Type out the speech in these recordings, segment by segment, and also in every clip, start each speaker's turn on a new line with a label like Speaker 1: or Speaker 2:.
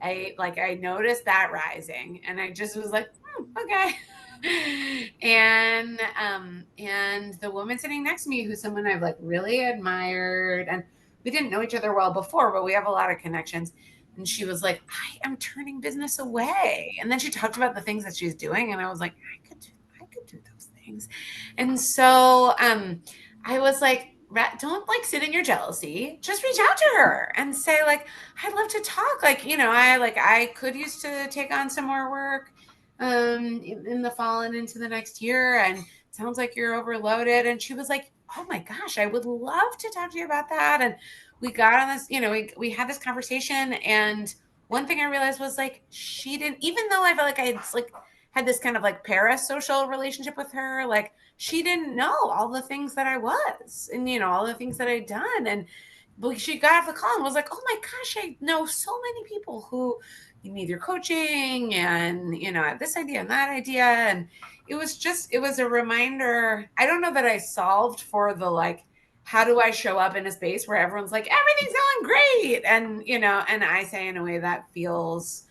Speaker 1: I noticed that rising, and I just was like, okay. And the woman sitting next to me, who's someone I've like really admired, and we didn't know each other well before, but we have a lot of connections. And she was like, I am turning business away. And then she talked about the things that she's doing, and I was like, I could do those things. And so I was like, don't like sit in your jealousy. Just reach out to her and say like, I'd love to talk. Like, I could use to take on some more work in the fall and into the next year. And it sounds like you're overloaded. And she was like, oh my gosh, I would love to talk to you about that. And we got on this, we had this conversation. And one thing I realized was like, she didn't, even though I felt like I had like had this kind of like parasocial relationship with her, like she didn't know all the things that I was, and all the things that I'd done. And she got off the call and was like, oh my gosh, I know so many people who need your coaching, and I have this idea and that idea. And it was a reminder. I don't know that I solved for the like, how do I show up in a space where everyone's like, everything's going great, and I say in a way that feels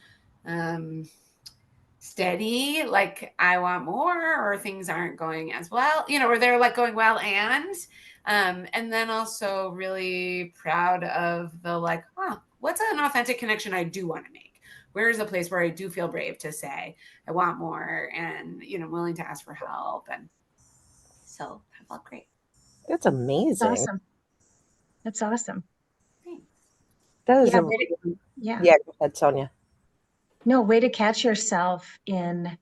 Speaker 1: steady, like I want more, or things aren't going as well, or they're like going well. And then also really proud of the like, what's an authentic connection I do want to make? Where is a place where I do feel brave to say I want more, and willing to ask for help. And so that felt great.
Speaker 2: That's amazing.
Speaker 3: Awesome. That's awesome.
Speaker 1: Thanks.
Speaker 2: That is
Speaker 3: Yeah,
Speaker 2: yeah. Go ahead, Sonja.
Speaker 3: No, way to catch yourself in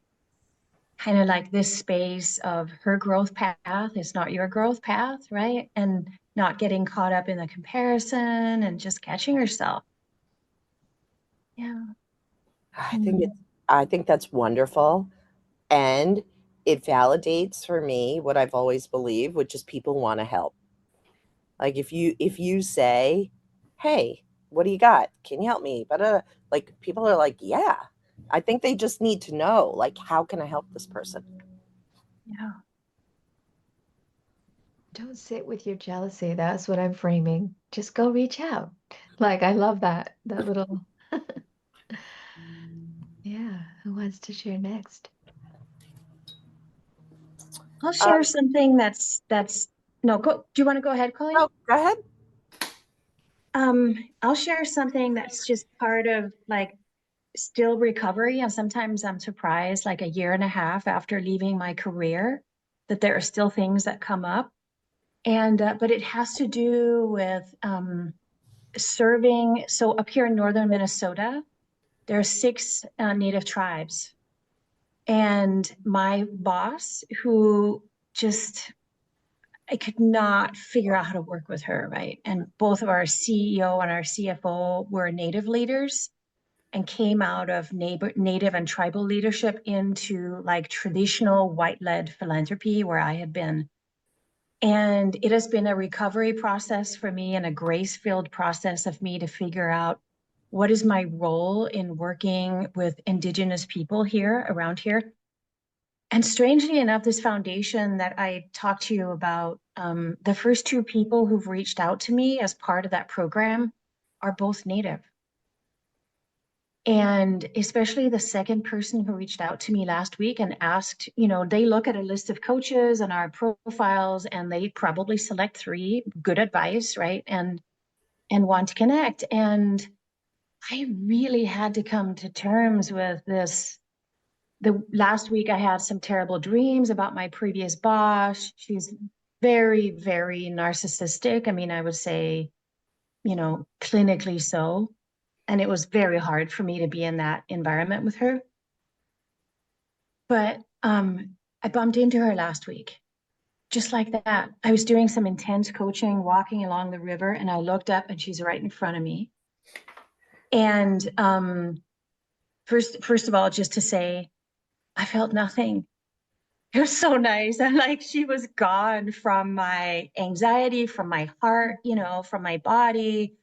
Speaker 3: kind of like this space of her growth path is not your growth path, right? And not getting caught up in the comparison and just catching yourself. Yeah.
Speaker 2: I think that's wonderful. And it validates for me what I've always believed, which is people want to help. Like if you say, "Hey, what do you got? Can you help me?" But like people are like, "Yeah." I think they just need to know, like, how can I help this person?
Speaker 3: Yeah.
Speaker 4: Don't sit with your jealousy. That's what I'm framing. Just go reach out. Like, I love that little. Yeah. Who wants to share next?
Speaker 3: I'll share something that's no, do you want to go ahead, Colleen?
Speaker 2: Oh, go ahead.
Speaker 3: I'll share something that's just part of like still recovery. And sometimes I'm surprised, like a year and a half after leaving my career, that there are still things that come up. And but it has to do with serving. So up here in northern Minnesota, there are 6 Native tribes. And my boss, who just, I could not figure out how to work with her, right? And both of our CEO and our CFO were Native leaders and came out of Native and tribal leadership into like traditional white-led philanthropy where I had been. And it has been a recovery process for me and a grace-filled process of me to figure out what is my role in working with Indigenous people here, around here. And strangely enough, this foundation that I talked to you about, the first 2 people who've reached out to me as part of that program are both Native. And especially the second person who reached out to me last week and asked, they look at a list of coaches and our profiles and they probably select 3 good advice, right? And want to connect. And I really had to come to terms with this. The last week I had some terrible dreams about my previous boss. She's very, very narcissistic. I mean, I would say, clinically so. And it was very hard for me to be in that environment with her. But I bumped into her last week, just like that. I was doing some intense coaching, walking along the river, and I looked up and she's right in front of me. And first of all, just to say, I felt nothing. It was so nice. And like she was gone from my anxiety, from my heart, from my body.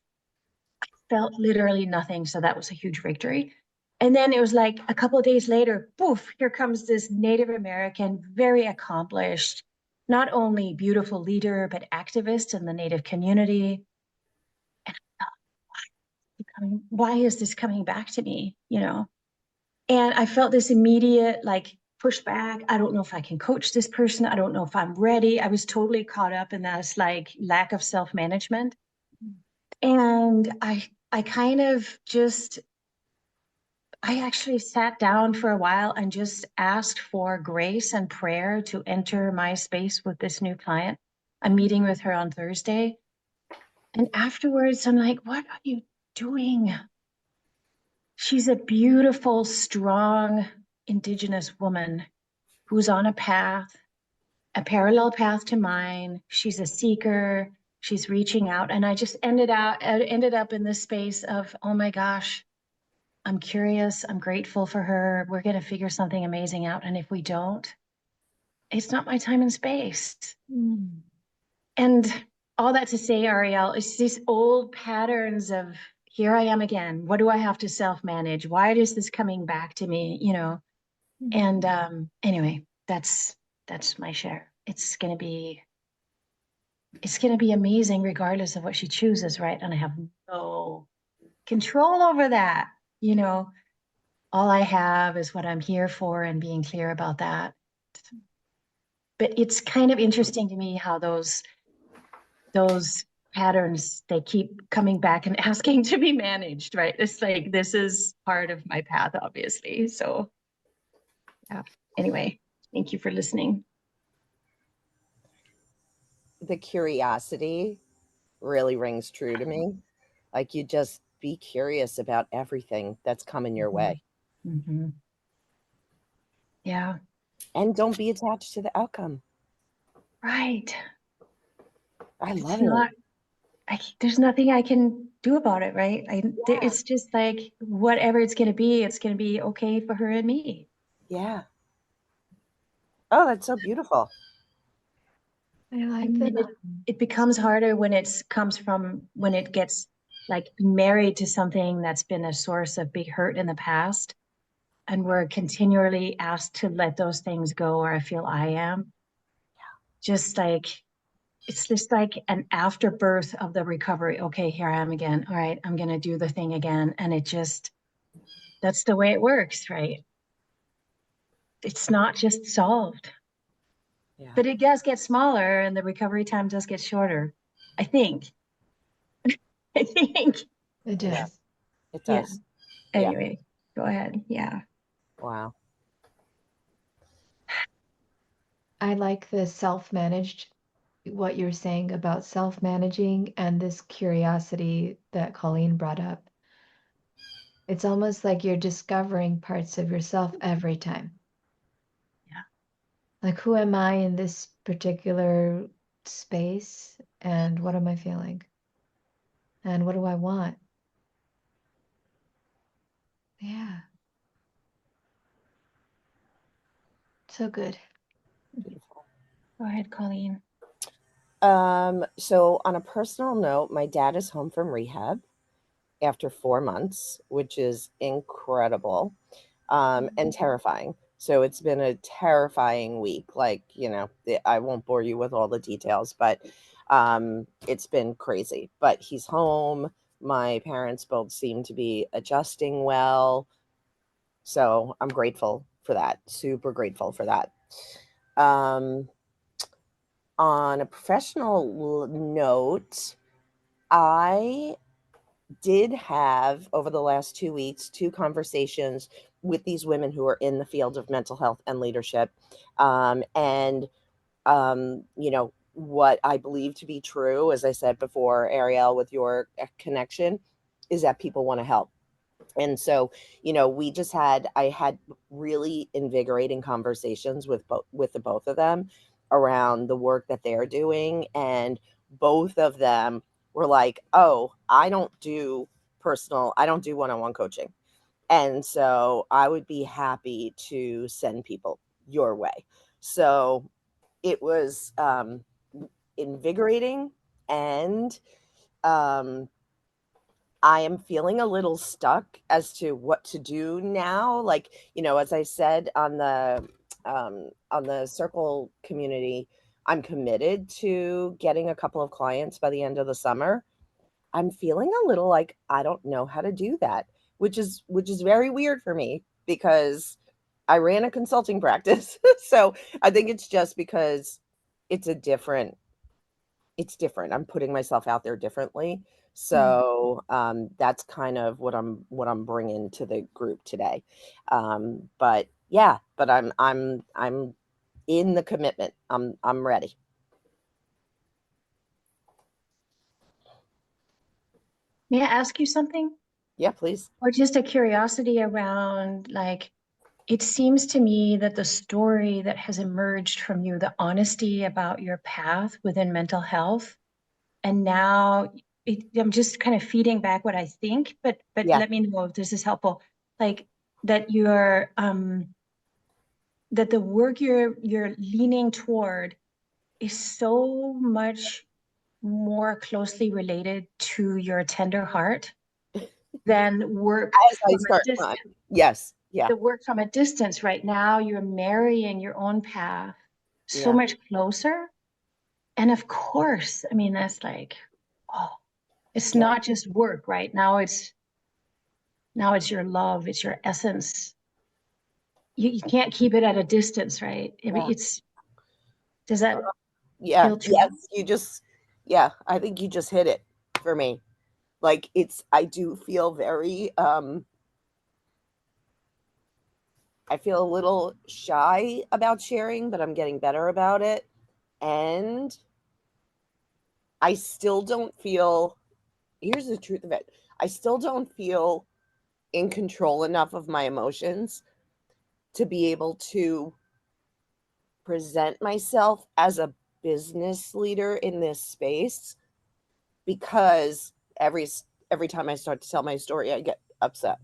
Speaker 3: I felt literally nothing. So that was a huge victory. And then it was like a couple of days later, poof, here comes this Native American, very accomplished, not only beautiful leader, but activist in the Native community. And I thought, why did why is this coming back to me? And I felt this immediate like pushback. I don't know if I can coach this person. I don't know if I'm ready. I was totally caught up in this like lack of self-management. And I kind of just, I actually sat down for a while and just asked for grace and prayer to enter my space with this new client. I'm meeting with her on Thursday. And afterwards, I'm like, what are you doing? She's a beautiful, strong, indigenous woman who's on a path, a parallel path to mine. She's a seeker. She's reaching out. And I just ended up in this space of, oh my gosh, I'm curious. I'm grateful for her. We're going to figure something amazing out. And if we don't, it's not my time and space.
Speaker 4: Mm.
Speaker 3: And all that to say, Arielle, it's these old patterns of here I am again. What do I have to self-manage? Why is this coming back to me? And anyway, that's my share. It's gonna be amazing regardless of what she chooses, right? And I have no control over that. All I have is what I'm here for and being clear about that. But it's kind of interesting to me how those patterns, they keep coming back and asking to be managed, right? It's like, this is part of my path, obviously. So yeah, anyway, thank you for listening.
Speaker 2: The curiosity really rings true to me. Like, you just be curious about everything that's coming your way.
Speaker 3: Mm-hmm. Yeah,
Speaker 2: And don't be attached to the outcome.
Speaker 3: right.
Speaker 2: I
Speaker 3: It's
Speaker 2: love it.
Speaker 3: not, there's nothing I can do about it, right?
Speaker 2: Yeah.
Speaker 3: It's just like, whatever it's going to be okay for her and me.
Speaker 2: Yeah. Oh, that's so beautiful.
Speaker 4: I
Speaker 3: I
Speaker 4: like
Speaker 3: mean,
Speaker 4: that.
Speaker 3: it becomes harder when when it gets like married to something that's been a source of big hurt in the past. And we're continually asked to let those things go, or I feel I am. Just like, it's just like an afterbirth of the recovery. Okay, here I am again. All right, I'm going to do the thing again. And that's the way it works, right? It's not just solved,
Speaker 2: Yeah.
Speaker 3: but it does get smaller and the recovery time does get shorter. I think. I think.
Speaker 4: It
Speaker 2: Yeah.
Speaker 4: does.
Speaker 2: It
Speaker 3: Yeah.
Speaker 2: does. Yeah.
Speaker 3: Anyway, go ahead. Yeah.
Speaker 2: Wow.
Speaker 4: I like the self-managed, what you're saying about self-managing and this curiosity that Colleen brought up. It's almost like you're discovering parts of yourself every time.
Speaker 3: Yeah.
Speaker 4: Like, who am I in this particular space? And what am I feeling? And what do I want? Yeah, so good.
Speaker 2: Beautiful.
Speaker 3: Go ahead, Colleen.
Speaker 2: So on a personal note, my dad is home from rehab after 4 months, which is incredible, and terrifying. So it's been a terrifying week. Like, I won't bore you with all the details, but it's been crazy. But he's home. My parents both seem to be adjusting well. So I'm grateful for that. Super grateful for that. Um, on a professional note, I did have over the last 2 weeks 2 conversations with these women who are in the field of mental health and leadership. And what I believe to be true, as I said before, Arielle, with your connection, is that people want to help. And so, I had really invigorating conversations with the both of them around the work that they're doing. And both of them were like, oh, I don't do one-on-one coaching. And so I would be happy to send people your way. So it was invigorating, and um, I am feeling a little stuck as to what to do now. Like, as I said on the circle community, I'm committed to getting a couple of clients by the end of the summer. I'm feeling a little like I don't know how to do that, which is very weird for me because I ran a consulting practice. So I think it's just because it's a different it's different. I'm putting myself out there differently. So that's kind of what I'm bringing to the group today. But yeah, but I'm in the commitment. I'm ready.
Speaker 3: May I ask you something?
Speaker 2: Yeah, please.
Speaker 3: Or just a curiosity around, like, it seems to me that the story that has emerged from you, the honesty about your path within mental health, and now I'm just kind of feeding back what I think, but
Speaker 2: Yeah.
Speaker 3: let me know if this is helpful. Like that you're that the work you're leaning toward is so much more closely related to your tender heart than work
Speaker 2: As I
Speaker 3: from a
Speaker 2: start
Speaker 3: distance.
Speaker 2: crying. Yes. Yeah.
Speaker 3: The work from a distance right now, you're marrying your own path so
Speaker 2: Yeah.
Speaker 3: much closer. And of course, I mean, that's like, oh, it's
Speaker 2: Yeah.
Speaker 3: not just work, right? Now it's your love, it's your essence. You can't keep it at a distance, right? I mean,
Speaker 2: Yeah.
Speaker 3: does that
Speaker 2: Yeah.
Speaker 3: feel true?
Speaker 2: Yes. Yeah, I think you just hit it for me. Like I do feel very I feel a little shy about sharing, but I'm getting better about it. And I still don't feel, here's the truth of it. I still don't feel in control enough of my emotions to be able to present myself as a business leader in this space because every time I start to tell my story, I get upset.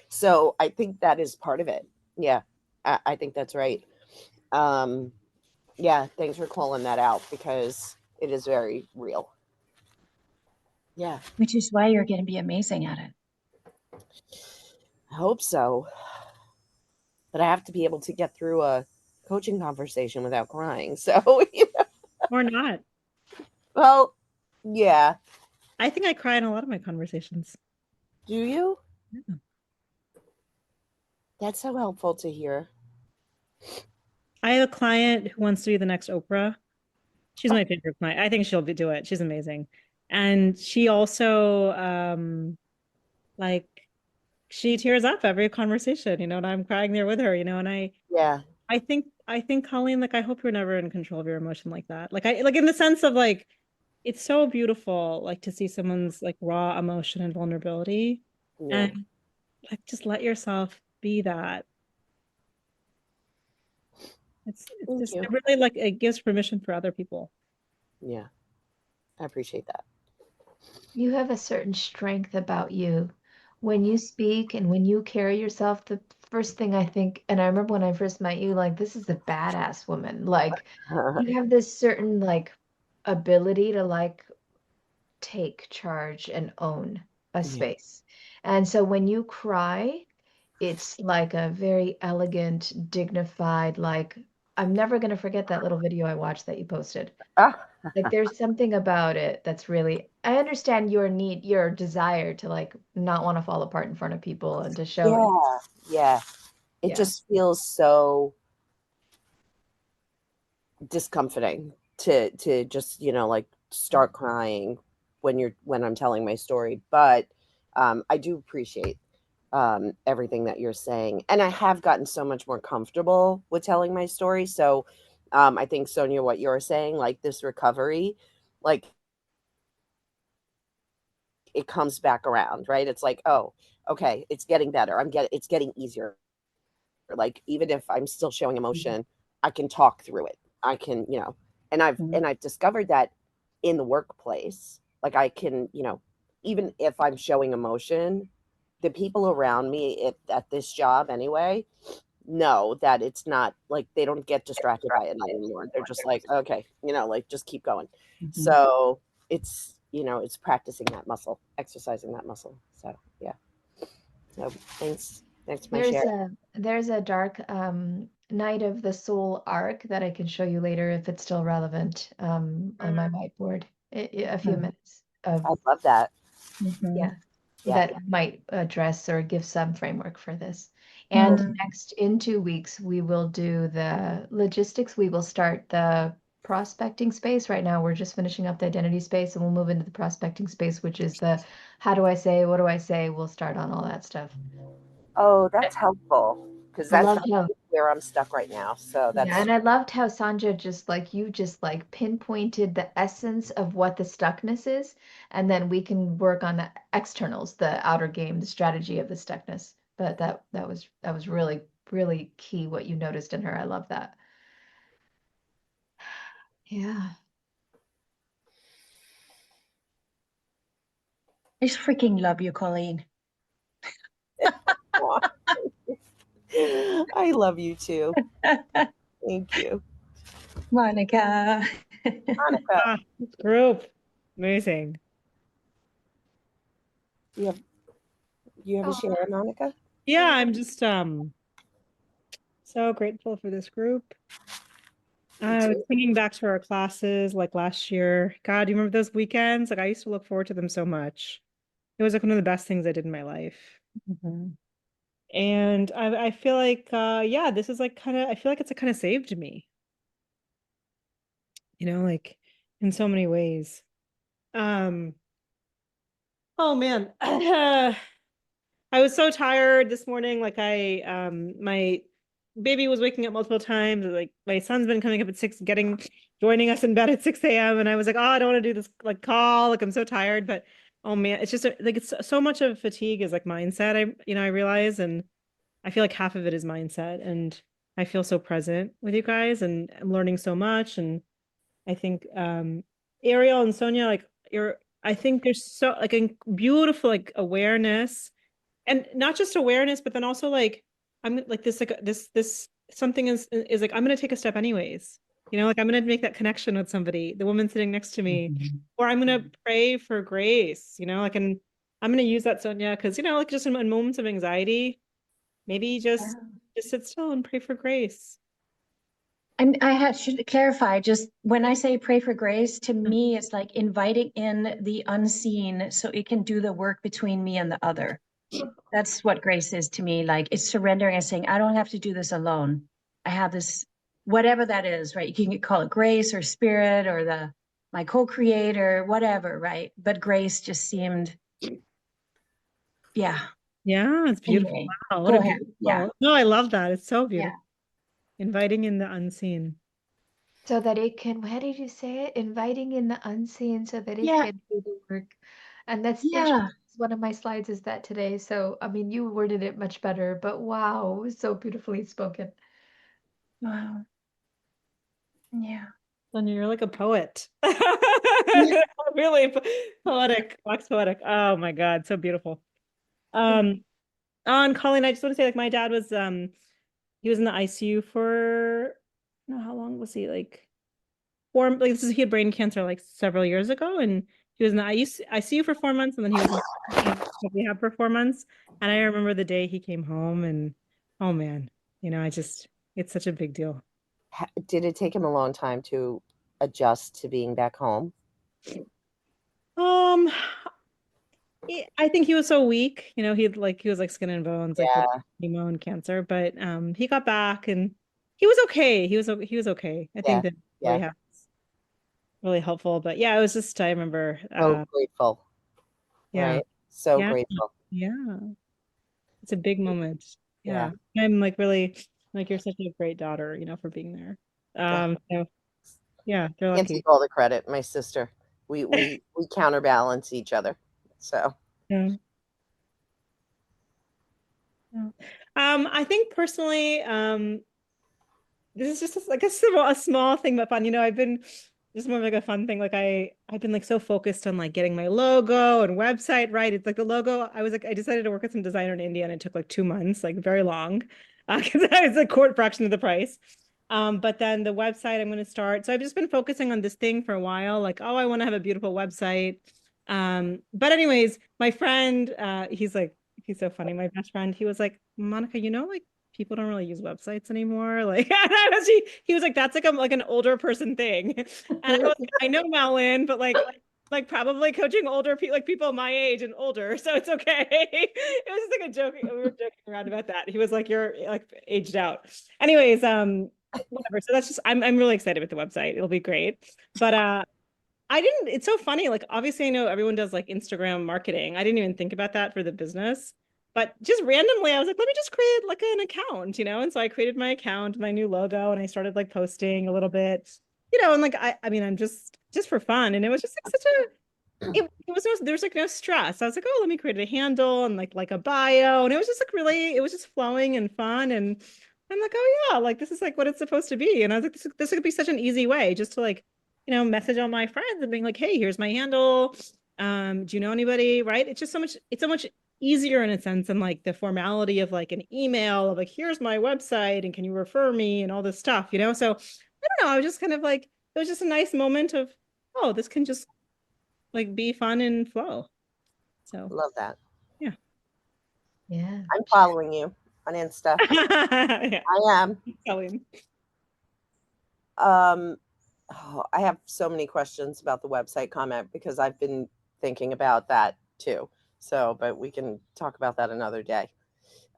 Speaker 2: So I think that is part of it. Yeah, I think that's right. Um, yeah, thanks for calling that out because it is very real. Yeah,
Speaker 3: Which is why you're going to be amazing at it.
Speaker 2: I hope so. But I have to be able to get through a coaching conversation without crying. So,
Speaker 5: Or not.
Speaker 2: well, yeah.
Speaker 5: I think I cry in a lot of my conversations.
Speaker 2: Do you?
Speaker 5: Yeah.
Speaker 2: That's so helpful to hear.
Speaker 5: I have a client who wants to be the next Oprah. She's my favorite client. I think she'll do it. She's amazing. And she also like she tears up every conversation, and I'm crying there with her, and
Speaker 2: Yeah,
Speaker 5: I think Colleen, like I hope you're never in control of your emotion like that. Like in the sense of like it's so beautiful like to see someone's like raw emotion and vulnerability
Speaker 2: yeah.
Speaker 5: and like just let yourself be that. It's
Speaker 2: Thank
Speaker 5: just
Speaker 2: you.
Speaker 5: it really like it gives permission for other people.
Speaker 2: Yeah, I appreciate that.
Speaker 4: You have a certain strength about you. When you speak and when you carry yourself, the first thing I think, and I remember when I first met you, like, this is a badass woman. Like, you have this certain, like, ability to, like, take charge and own a
Speaker 2: Yeah.
Speaker 4: space. And so when you cry, it's like a very elegant, dignified, like, I'm never going to forget that little video I watched that you posted.
Speaker 2: Ah,
Speaker 4: Like there's something about it that's really, I understand your need, your desire to like not want to fall apart in front of people and to show,
Speaker 2: yeah, yeah. It
Speaker 4: yeah.
Speaker 2: just feels so discomforting to just like start crying when I'm telling my story. But I do appreciate everything that you're saying, and I have gotten so much more comfortable with telling my story. So I think, Sonia, what you're saying, like this recovery, like it comes back around, right? It's like, oh, okay, it's getting better. It's getting easier. Like even if I'm still showing emotion, I can talk through it. I can, and I've
Speaker 5: Mhm.
Speaker 2: and I've discovered that in the workplace, like I can, even if I'm showing emotion, the people around me at this job anyway know that it's not like they don't get distracted by it anymore. They're just like, okay, like just keep going.
Speaker 5: Mhm.
Speaker 2: So it's practicing that muscle, exercising that muscle. So yeah. So thanks for my share.
Speaker 4: There's a dark night of the soul arc that I can show you later if it's still relevant on my whiteboard. A few
Speaker 5: Mhm.
Speaker 4: minutes.
Speaker 2: I love that.
Speaker 3: Mhm.
Speaker 2: Yeah.
Speaker 4: that might address or give some framework for this. And
Speaker 3: Mhm.
Speaker 4: next, in 2 weeks, we will do the logistics. We will start the prospecting space. Right now, we're just finishing up the identity space, and we'll move into the prospecting space, which is the how do I say, what do I say? We'll start on all that stuff.
Speaker 2: Oh, that's helpful because
Speaker 4: I
Speaker 2: that's
Speaker 4: loved how
Speaker 2: where I'm stuck right now. So
Speaker 4: Yeah,
Speaker 2: that's
Speaker 4: and I loved how Sonja just pinpointed the essence of what the stuckness is, and then we can work on the externals, the outer game, the strategy of the stuckness. But that was really, really key what you noticed in her. I love that. Yeah.
Speaker 3: I just freaking love you, Colleen.
Speaker 2: I love you too. Thank you,
Speaker 3: Monica.
Speaker 2: Monica.
Speaker 5: Ah, this group. Amazing.
Speaker 2: You have you have a
Speaker 4: Oh,
Speaker 2: share, Monica?
Speaker 5: Yeah, I'm just so grateful for this group.
Speaker 2: Me
Speaker 5: I was
Speaker 2: too.
Speaker 5: thinking back to our classes like last year. God, do you remember those weekends? Like I used to look forward to them so much. It was like one of the best things I did in my life.
Speaker 3: Mhm.
Speaker 5: And I feel like yeah, this is like kind of I feel like it's kind of saved me, like in so many ways. Um, oh man. I was so tired this morning. Like my baby was waking up multiple times. Like my son's been coming up at 6, joining us in bed at 6 a.m. And I was like, oh, I don't want to do this like call. Like I'm so tired. But oh man, it's just like it's so much of fatigue is like mindset. I realize, and I feel like half of it is mindset. And I feel so present with you guys, and I'm learning so much. And I think Arielle and Sonja, like I think there's so like a beautiful like awareness, and not just awareness, but then also I'm like this something is like I'm gonna take a step anyways. Like I'm gonna make that connection with somebody, the woman sitting next to me,
Speaker 3: Mhm.
Speaker 5: or I'm gonna pray for grace. Like, and I'm gonna use that, Sonja, because like just in moments of anxiety, maybe just sit still and pray for grace.
Speaker 3: And should clarify, just when I say pray for grace, to me, it's like inviting in the unseen so it can do the work between me and the other. That's what grace is to me. Like it's surrendering and saying, I don't have to do this alone. I have this, whatever that is, right? You can call it grace or spirit or my co-creator, whatever, right? But grace just seemed, yeah.
Speaker 5: Yeah, it's beautiful.
Speaker 3: Anyway,
Speaker 5: Wow, what
Speaker 3: go
Speaker 5: a
Speaker 3: ahead. Yeah.
Speaker 5: beautiful. No, I love that. It's so
Speaker 3: Yeah.
Speaker 5: beautiful. Inviting in the unseen.
Speaker 4: so that it can, how did you say it? Inviting in the unseen so that it
Speaker 3: Yeah.
Speaker 4: can do the work. And that's
Speaker 3: Yeah.
Speaker 4: interesting. One of my slides is that today. So, I mean, you worded it much better, but wow, it was so beautifully spoken.
Speaker 3: Wow. Yeah.
Speaker 5: Sonia, you're like a poet. Really poetic, wax poetic. Oh my God, so beautiful. Um, and Colleen, I just want to say, like, my dad was he was in the ICU for, I don't know, how long was he? Like he had brain cancer like several years ago, and he was in the ICU for 4 months, and then he was in rehab for 4 months. And I remember the day he came home, and oh man, it's such a big deal.
Speaker 2: Did it take him a long time to adjust to being back home?
Speaker 5: Um, I think he was so weak, he was like skin and bones, like with
Speaker 2: Yeah,
Speaker 5: chemo and cancer, but he got back and he was okay. He was okay. I
Speaker 2: yeah,
Speaker 5: think that
Speaker 2: yeah.
Speaker 5: rehab was really helpful. But yeah, it was just I remember
Speaker 2: So grateful,
Speaker 5: yeah.
Speaker 2: right? So
Speaker 5: Yeah.
Speaker 2: grateful.
Speaker 5: Yeah. It's a big moment.
Speaker 2: Yeah,
Speaker 5: Yeah. I'm like really like you're such a great daughter, for being there.
Speaker 2: yeah.
Speaker 5: So yeah, they're
Speaker 2: Can't
Speaker 5: lucky.
Speaker 2: take all the credit. My sister, we counterbalance each other. So
Speaker 5: Yeah. Yeah. I think personally, this is just like a small thing but fun. I've been just more of like a fun thing. Like I've been like so focused on like getting my logo and website right. It's like the logo. I decided to work with some designer in India, and it took like 2 months, like very long, because it's a quarter fraction of the price. But then the website I'm going to start. So I've just been focusing on this thing for a while. Like, oh, I want to have a beautiful website. But anyways, my friend, he's so funny. My best friend, he was like, Monica, like people don't really use websites anymore. Like, he was like, that's like an older person thing. And I was like, I know, Malin, but like, like probably coaching older people, like people my age and older, so it's okay. It was just like a joke. We were joking around about that. He was like, "You're like aged out." Anyways, whatever. So that's just I'm really excited with the website. It'll be great. But I didn't, it's so funny. Like, obviously, I know everyone does like Instagram marketing. I didn't even think about that for the business. But just randomly, I was like, let me just create like an account, And so I created my account, my new logo, and I started like posting a little bit, and like I mean, I'm just for fun. And it was just like such a it was no, there's like no stress. I was like, oh, let me create a handle and like a bio. And it was just like really, it was just flowing and fun. And I'm like, oh yeah, like this is like what it's supposed to be. And I was like, this could be such an easy way just to like, message all my friends and being like, hey, here's my handle. Do you know anybody? Right? It's so much easier in a sense than like the formality of like an email of like, here's my website and can you refer me and all this stuff. So I don't know. I was just kind of like, it was just a nice moment of, oh, this can just like be fun and flow. So
Speaker 2: Love that.
Speaker 5: yeah.
Speaker 4: Yeah.
Speaker 2: I'm following you on Insta.
Speaker 5: Yeah.
Speaker 2: I am.
Speaker 5: Colleen.
Speaker 2: I have so many questions about the website comment because I've been thinking about that too. So, but we can talk about that another day.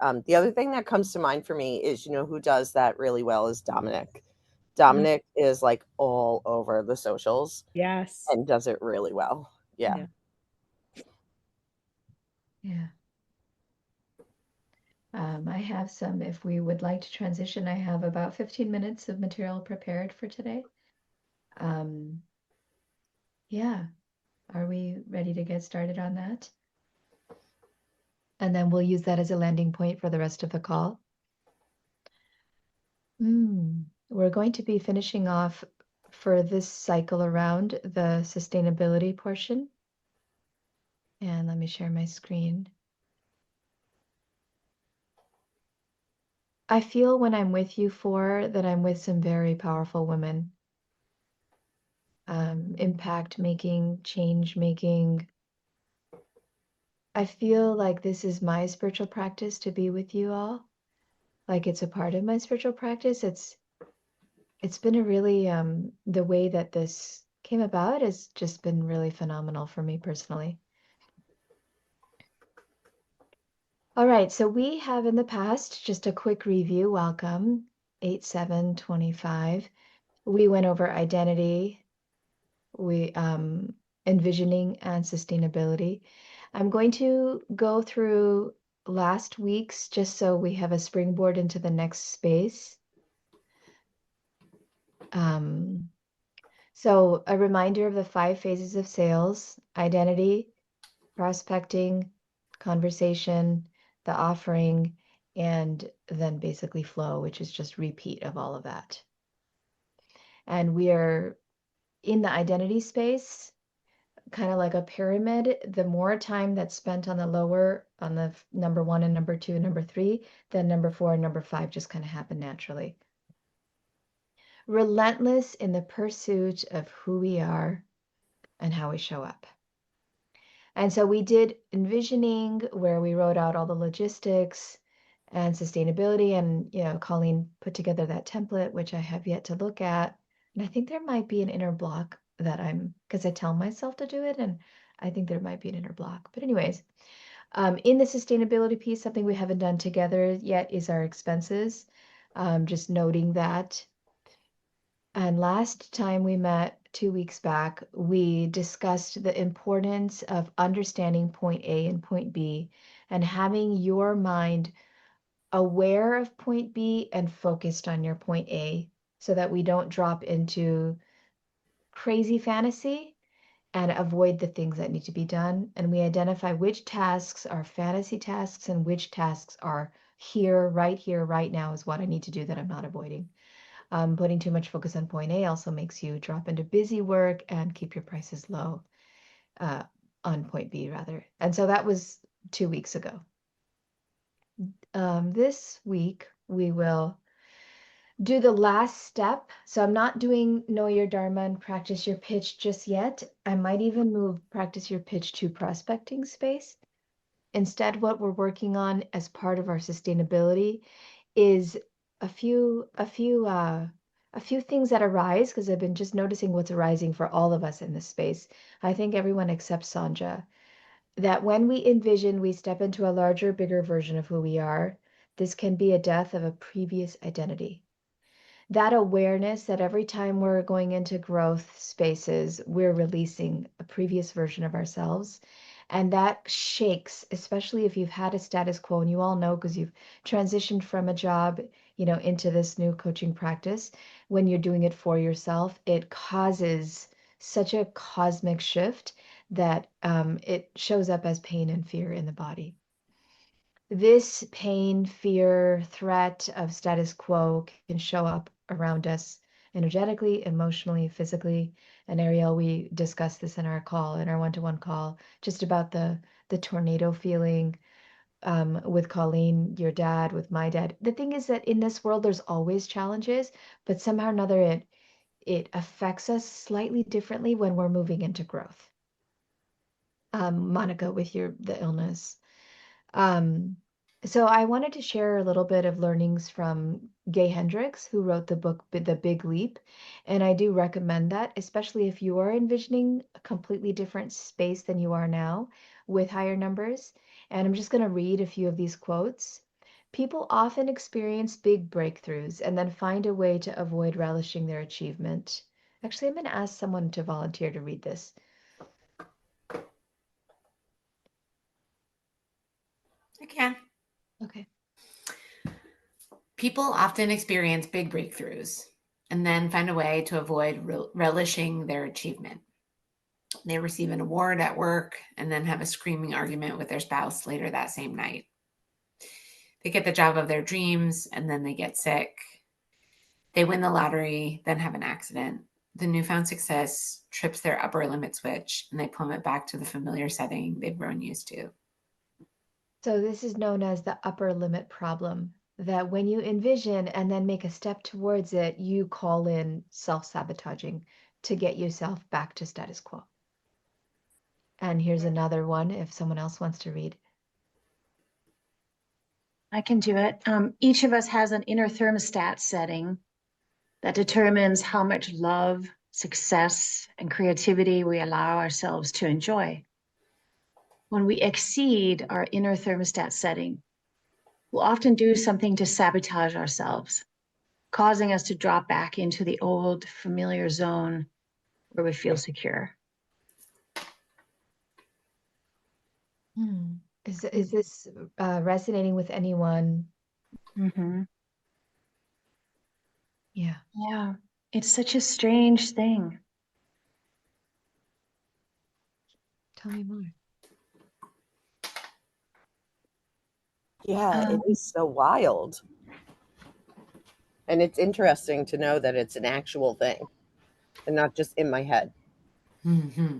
Speaker 2: The other thing that comes to mind for me is, who does that really well is Dominic. Dominic is like all over the socials
Speaker 5: Yes.
Speaker 2: and does it really well. Yeah.
Speaker 4: Yeah. I have some, if we would like to transition, I have about 15 minutes of material prepared for today. Yeah. Are we ready to get started on that? And then we'll use that as a landing point for the rest of the call. We're going to be finishing off for this cycle around the sustainability portion. And let me share my screen. I feel when I'm with you that I'm with some very powerful women. Impact making, change making. I feel like this is my spiritual practice to be with you all. Like it's a part of my spiritual practice. It's been a really the way that this came about has just been really phenomenal for me personally. All right, so we have in the past, just a quick review, welcome, 8-7-25. We went over identity, we envisioning and sustainability. I'm going to go through last week's just so we have a springboard into the next space. So a reminder of the 5 phases of sales: identity, prospecting, conversation, the offering, and then basically flow, which is just repeat of all of that. And we are in the identity space, kind of like a pyramid. The more time that's spent on the number 1 and number 2 and number 3, then number 4 and number 5 just kind of happen naturally. Relentless in the pursuit of who we are and how we show up. And so we did envisioning, where we wrote out all the logistics and sustainability, and Colleen put together that template, which I have yet to look at. And I think there might be an inner block that because I tell myself to do it, and I think there might be an inner block. But anyways, in the sustainability piece, something we haven't done together yet is our expenses. Just noting that. And last time we met 2 weeks back, we discussed the importance of understanding point A and point B and having your mind aware of point B and focused on your point A so that we don't drop into crazy fantasy and avoid the things that need to be done. And we identify which tasks are fantasy tasks and which tasks are here, right now is what I need to do that I'm not avoiding. Putting too much focus on point A also makes you drop into busy work and keep your prices low on point B rather. And so that was 2 weeks ago. This week we will do the last step. So I'm not doing know your Dharma and practice your pitch just yet. I might even move practice your pitch to prospecting space. Instead, what we're working on as part of our sustainability is a few a few things that arise, because I've been just noticing what's arising for all of us in this space. I think everyone except Sonja, that when we envision we step into a larger, bigger version of who we are, this can be a death of a previous identity. That awareness that every time we're going into growth spaces, we're releasing a previous version of ourselves. And that shakes, especially if you've had a status quo, and you all know because you've transitioned from a job, into this new coaching practice. When you're doing it for yourself, it causes such a cosmic shift that it shows up as pain and fear in the body. This pain, fear, threat of status quo can show up around us energetically, emotionally, physically. And Arielle, we discussed this in our call, in our one-to-one call, just about the tornado feeling with Colleen, your dad, with my dad. The thing is that in this world, there's always challenges, but somehow or another, it affects us slightly differently when we're moving into growth. Monica, with the illness. So I wanted to share a little bit of learnings from Gay Hendricks, who wrote the book The Big Leap. And I do recommend that, especially if you are envisioning a completely different space than you are now with higher numbers. And I'm just going to read a few of these quotes. People often experience big breakthroughs and then find a way to avoid relishing their achievement. Actually, I'm going to ask someone to volunteer to read this.
Speaker 1: I can.
Speaker 4: Okay.
Speaker 1: People often experience big breakthroughs and then find a way to avoid relishing their achievement. They receive an award at work and then have a screaming argument with their spouse later that same night. They get the job of their dreams and then they get sick. They win the lottery, then have an accident. The newfound success trips their upper limit switch and they plummet back to the familiar setting they've grown used to.
Speaker 4: So this is known as the upper limit problem, that when you envision and then make a step towards it, you call in self-sabotaging to get yourself back to status quo. And here's another one if someone else wants to read.
Speaker 3: I can do it. Each of us has an inner thermostat setting that determines how much love, success, and creativity we allow ourselves to enjoy. When we exceed our inner thermostat setting, we'll often do something to sabotage ourselves, causing us to drop back into the old familiar zone where we feel secure.
Speaker 4: Is this resonating with anyone?
Speaker 3: Mm-hmm.
Speaker 4: Yeah.
Speaker 3: Yeah, it's such a strange thing.
Speaker 4: Tell me more.
Speaker 2: Yeah, it is so wild. And it's interesting to know that it's an actual thing and not just in my head.
Speaker 1: Mm-hmm.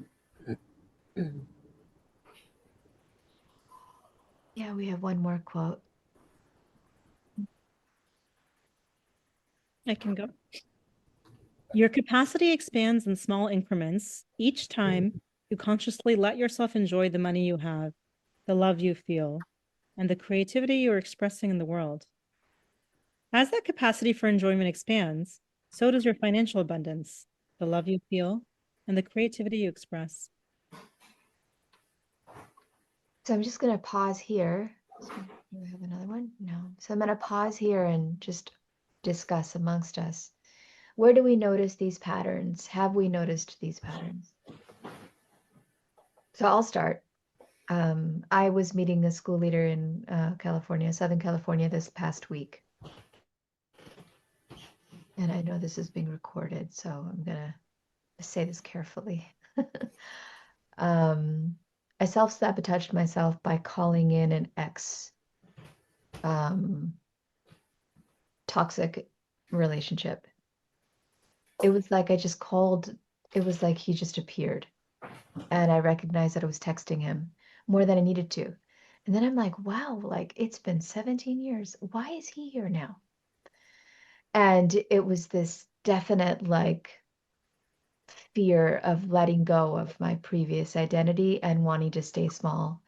Speaker 4: Yeah, we have one more quote.
Speaker 5: I can go. Your capacity expands in small increments each time you consciously let yourself enjoy the money you have, the love you feel, and the creativity you're expressing in the world. As that capacity for enjoyment expands, so does your financial abundance, the love you feel, and the creativity you express.
Speaker 4: So I'm just going to pause here. So, do we have another one? No. So I'm going to pause here and just discuss amongst us. Where do we notice these patterns? Have we noticed these patterns? So I'll start. I was meeting a school leader in California, Southern California, this past week. And I know this is being recorded, so I'm going to say this carefully. I self-sabotaged myself by calling in an ex toxic relationship. It was like I just called, it was like he just appeared. And I recognized that I was texting him more than I needed to. And then I'm like, wow, like it's been 17 years. Why is he here now? And it was this definite like fear of letting go of my previous identity and wanting to stay small.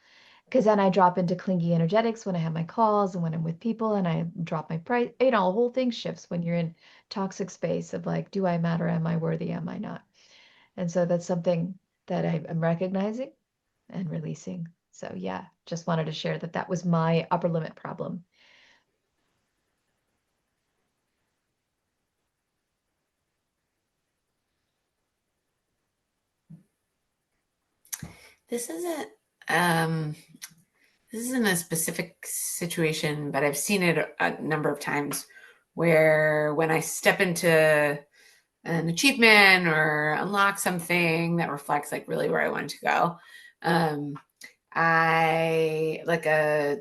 Speaker 4: because then I drop into clingy energetics when I have my calls and when I'm with people, and I drop my price. You know, the whole thing shifts when you're in toxic space of like, do I matter? Am I worthy? Am I not? And so that's something that I'm recognizing and releasing. So yeah, just wanted to share that that was my upper limit problem.
Speaker 1: This isn't um this isn't a specific situation, but I've seen it a number of times where when I step into an achievement or unlock something that reflects like really where I wanted to go, I like a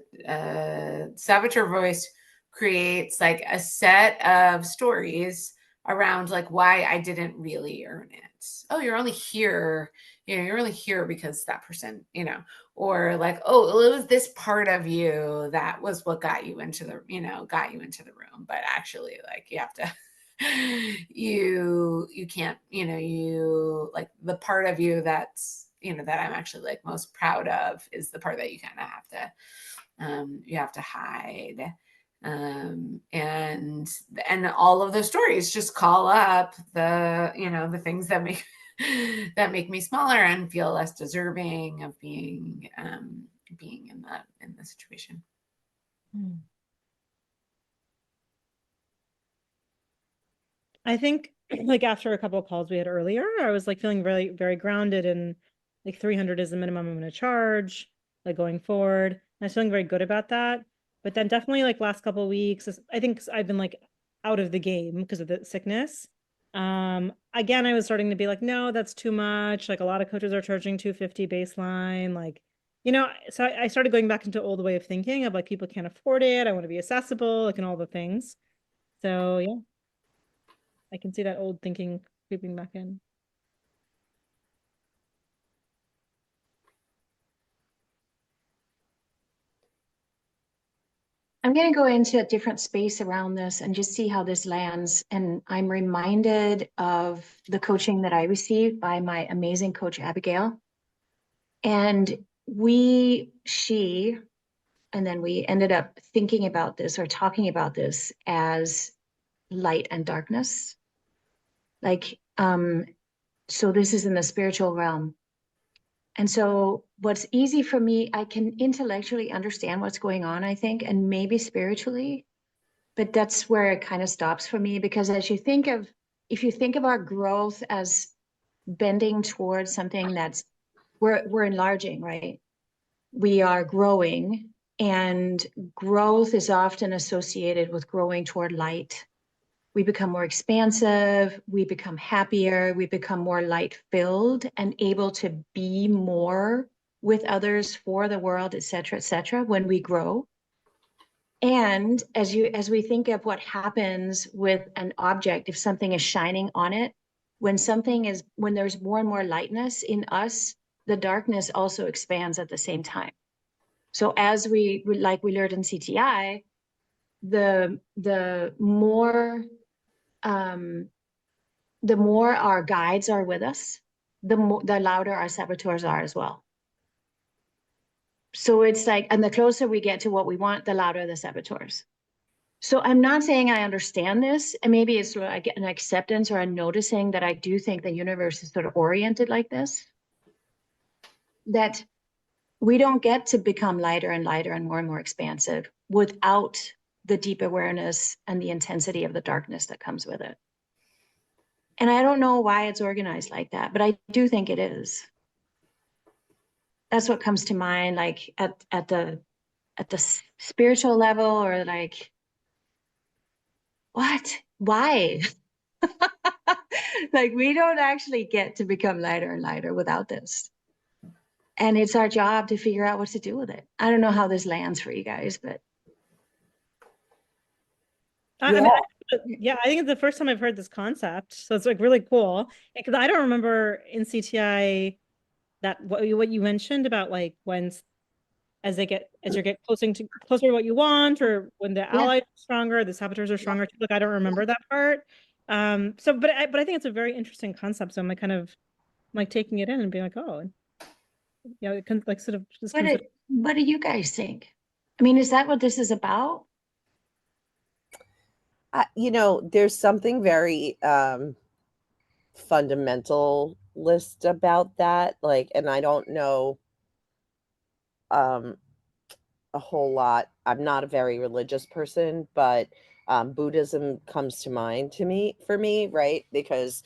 Speaker 1: saboteur voice creates like a set of stories around like why I didn't really earn it. Oh, you're only here, you're only here because that person, or like, oh, it was this part of you that was what got you into the, got you into the room. But actually, like you have to you can't, you like the part of you that's, that I'm actually like most proud of is the part that you kind of have to you have to hide. And all of those stories just call up the, the things that make that make me smaller and feel less deserving of being in the situation.
Speaker 5: I think like after a couple of calls we had earlier, I was like feeling very, very grounded, and like 300 is the minimum I'm going to charge, like going forward. And I was feeling very good about that. But then definitely like last couple of weeks, I think I've been like out of the game because of the sickness. Again, I was starting to be like, no, that's too much. Like a lot of coaches are charging 250 baseline. Like, so I started going back into old way of thinking of like people can't afford it. I want to be accessible, like and all the things. So yeah. I can see that old thinking creeping back in.
Speaker 3: I'm going to go into a different space around this and just see how this lands. And I'm reminded of the coaching that I received by my amazing coach, Abigail. And and then we ended up thinking about this or talking about this as light and darkness. Like, so this is in the spiritual realm. And so what's easy for me, I can intellectually understand what's going on, I think, and maybe spiritually, but that's where it kind of stops for me, because if you think of our growth as bending towards something that's, we're enlarging, right? We are growing, and growth is often associated with growing toward light. We become more expansive, we become happier, we become more light filled and able to be more with others, for the world, et cetera, when we grow. And as we think of what happens with an object, if something is shining on it, when there's more and more lightness in us, the darkness also expands at the same time. So as we learned in CTI, the more our guides are with us, the louder our saboteurs are as well. So it's like, and the closer we get to what we want, the louder the saboteurs. So I'm not saying I understand this, and maybe it's sort of I get an acceptance or a noticing that I do think the universe is sort of oriented like this, that we don't get to become lighter and lighter and more expansive without the deep awareness and the intensity of the darkness that comes with it. And I don't know why it's organized like that, but I do think it is. That's what comes to mind, like at the spiritual level, or like, what? Why? Like, we don't actually get to become lighter and lighter without this. And it's our job to figure out what to do with it. I don't know how this lands for you guys, but
Speaker 5: I mean, yeah, I think it's the first time I've heard this concept, so it's like really cool. Because I don't remember in CTI that what you mentioned about like when as you get closer to what you want, or when the
Speaker 3: yeah.
Speaker 5: allies are stronger, the saboteurs are stronger too. Like I don't remember that part. So but I think it's a very interesting concept. So I'm like kind of like taking it in and being like, oh. like sort of just
Speaker 3: What do you guys think? I mean, is that what this is about?
Speaker 2: There's something very fundamentalist about that. Like, and I don't know um, a whole lot. I'm not a very religious person, but Buddhism comes to mind for me, right? Because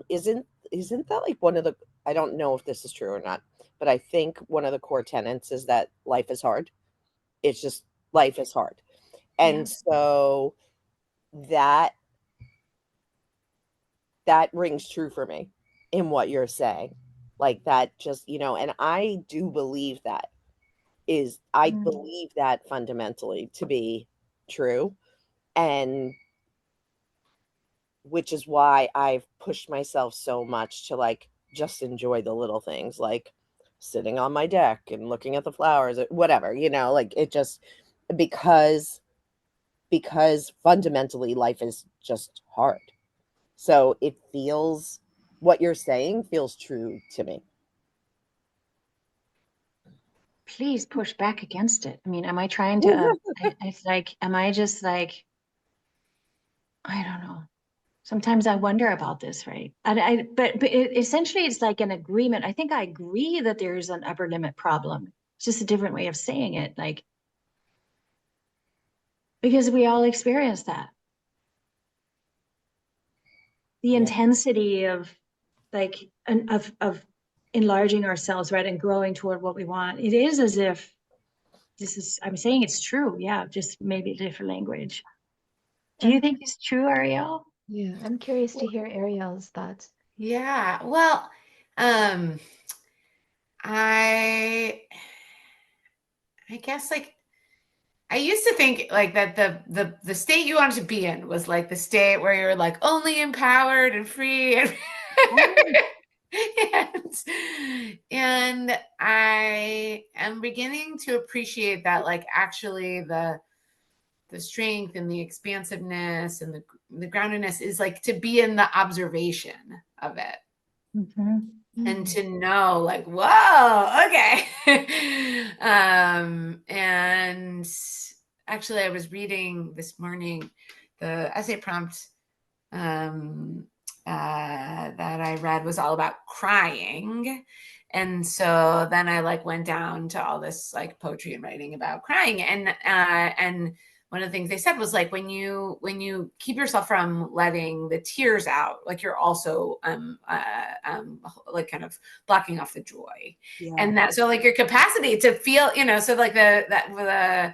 Speaker 2: isn't that like one of the I don't know if this is true or not, but I think one of the core tenets is that life is hard. It's just life is hard.
Speaker 3: Yeah.
Speaker 2: And so that that rings true for me in what you're saying. Like that just, and I do believe I
Speaker 3: Mm.
Speaker 2: believe that fundamentally to be true. And which is why I've pushed myself so much to like just enjoy the little things, like sitting on my deck and looking at the flowers, whatever, like it just because fundamentally life is just hard. So what you're saying feels true to me.
Speaker 3: Please push back against it. I mean, am I trying to, it's like, am I just like, I don't know. Sometimes I wonder about this, right? But essentially it's like an agreement. I think I agree that there's an upper limit problem. It's just a different way of saying it. Like, because we all experience that. The
Speaker 2: Yeah.
Speaker 3: intensity of like, of enlarging ourselves, right? And growing toward what we want. It is as if I'm saying it's true. Yeah. Just maybe a different language. Do you think it's true, Arielle?
Speaker 4: Yeah, I'm curious to hear Arielle's thoughts.
Speaker 1: Yeah. Well, um, I I guess like I used to think like that the state you wanted to be in was like the state where you're like only empowered and free and and I am beginning to appreciate that like actually the strength and the expansiveness and the groundedness is like to be in the observation of it.
Speaker 3: Mm-hmm.
Speaker 1: And to know like whoa okay and actually I was reading this morning the essay prompt that I read was all about crying. And so then I like went down to all this like poetry and writing about crying. And one of the things they said was like when you keep yourself from letting the tears out, like you're also like kind of blocking off the joy.
Speaker 2: Yeah.
Speaker 1: And that so like your capacity to feel, so like the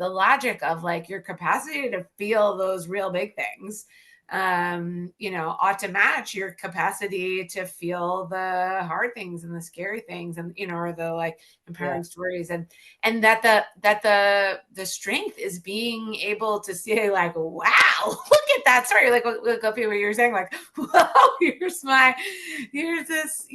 Speaker 1: logic of like your capacity to feel those real big things ought to match your capacity to feel the hard things and the scary things and or the like empowering stories and that the strength is being able to say like wow look at that story like look up here what you're saying like whoa here's this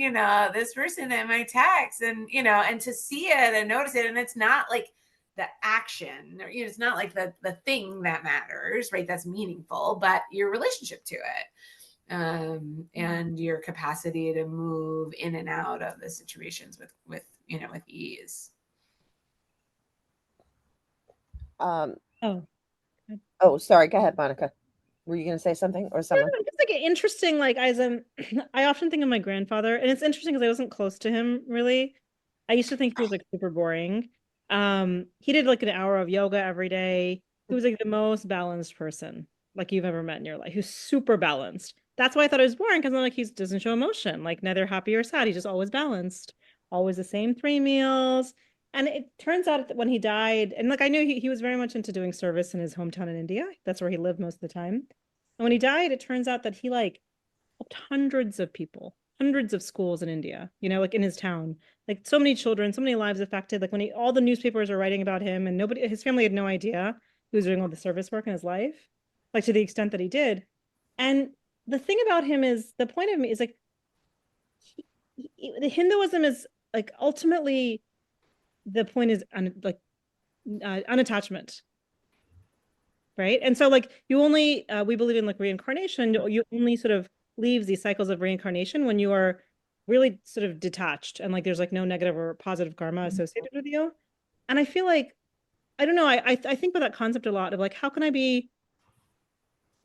Speaker 1: this person in my text and and to see it and notice it and it's not like the action or it's not like the thing that matters, right? That's meaningful, but your relationship to it and your capacity to move in and out of the situations with ease.
Speaker 2: Sorry, go ahead, Monica. Were you going to say something or someone?
Speaker 5: It's like interesting, like as I often think of my grandfather, and it's interesting because I wasn't close to him really. I used to think he was like super boring. He did like an hour of yoga every day. He was like the most balanced person like you've ever met in your life. He was super balanced. That's why I thought it was boring because I'm like he doesn't show emotion, like neither happy or sad. He's just always balanced, always the same 3 meals. And it turns out that when he died, and like I knew he was very much into doing service in his hometown in India. That's where he lived most of the time. And when he died, it turns out that he like helped hundreds of people, hundreds of schools in India, like in his town. Like so many children, so many lives affected. Like when all the newspapers were writing about him and his family had no idea he was doing all the service work in his life, like to the extent that he did. And the thing about him is the point of me is like the Hinduism is like ultimately the point is unattachment, right? And so like you only we believe in like reincarnation. You only sort of leave these cycles of reincarnation when you are really sort of detached, and like there's like no negative or positive karma associated with you. And I feel like, I don't know, I think about that concept a lot of like, how can I be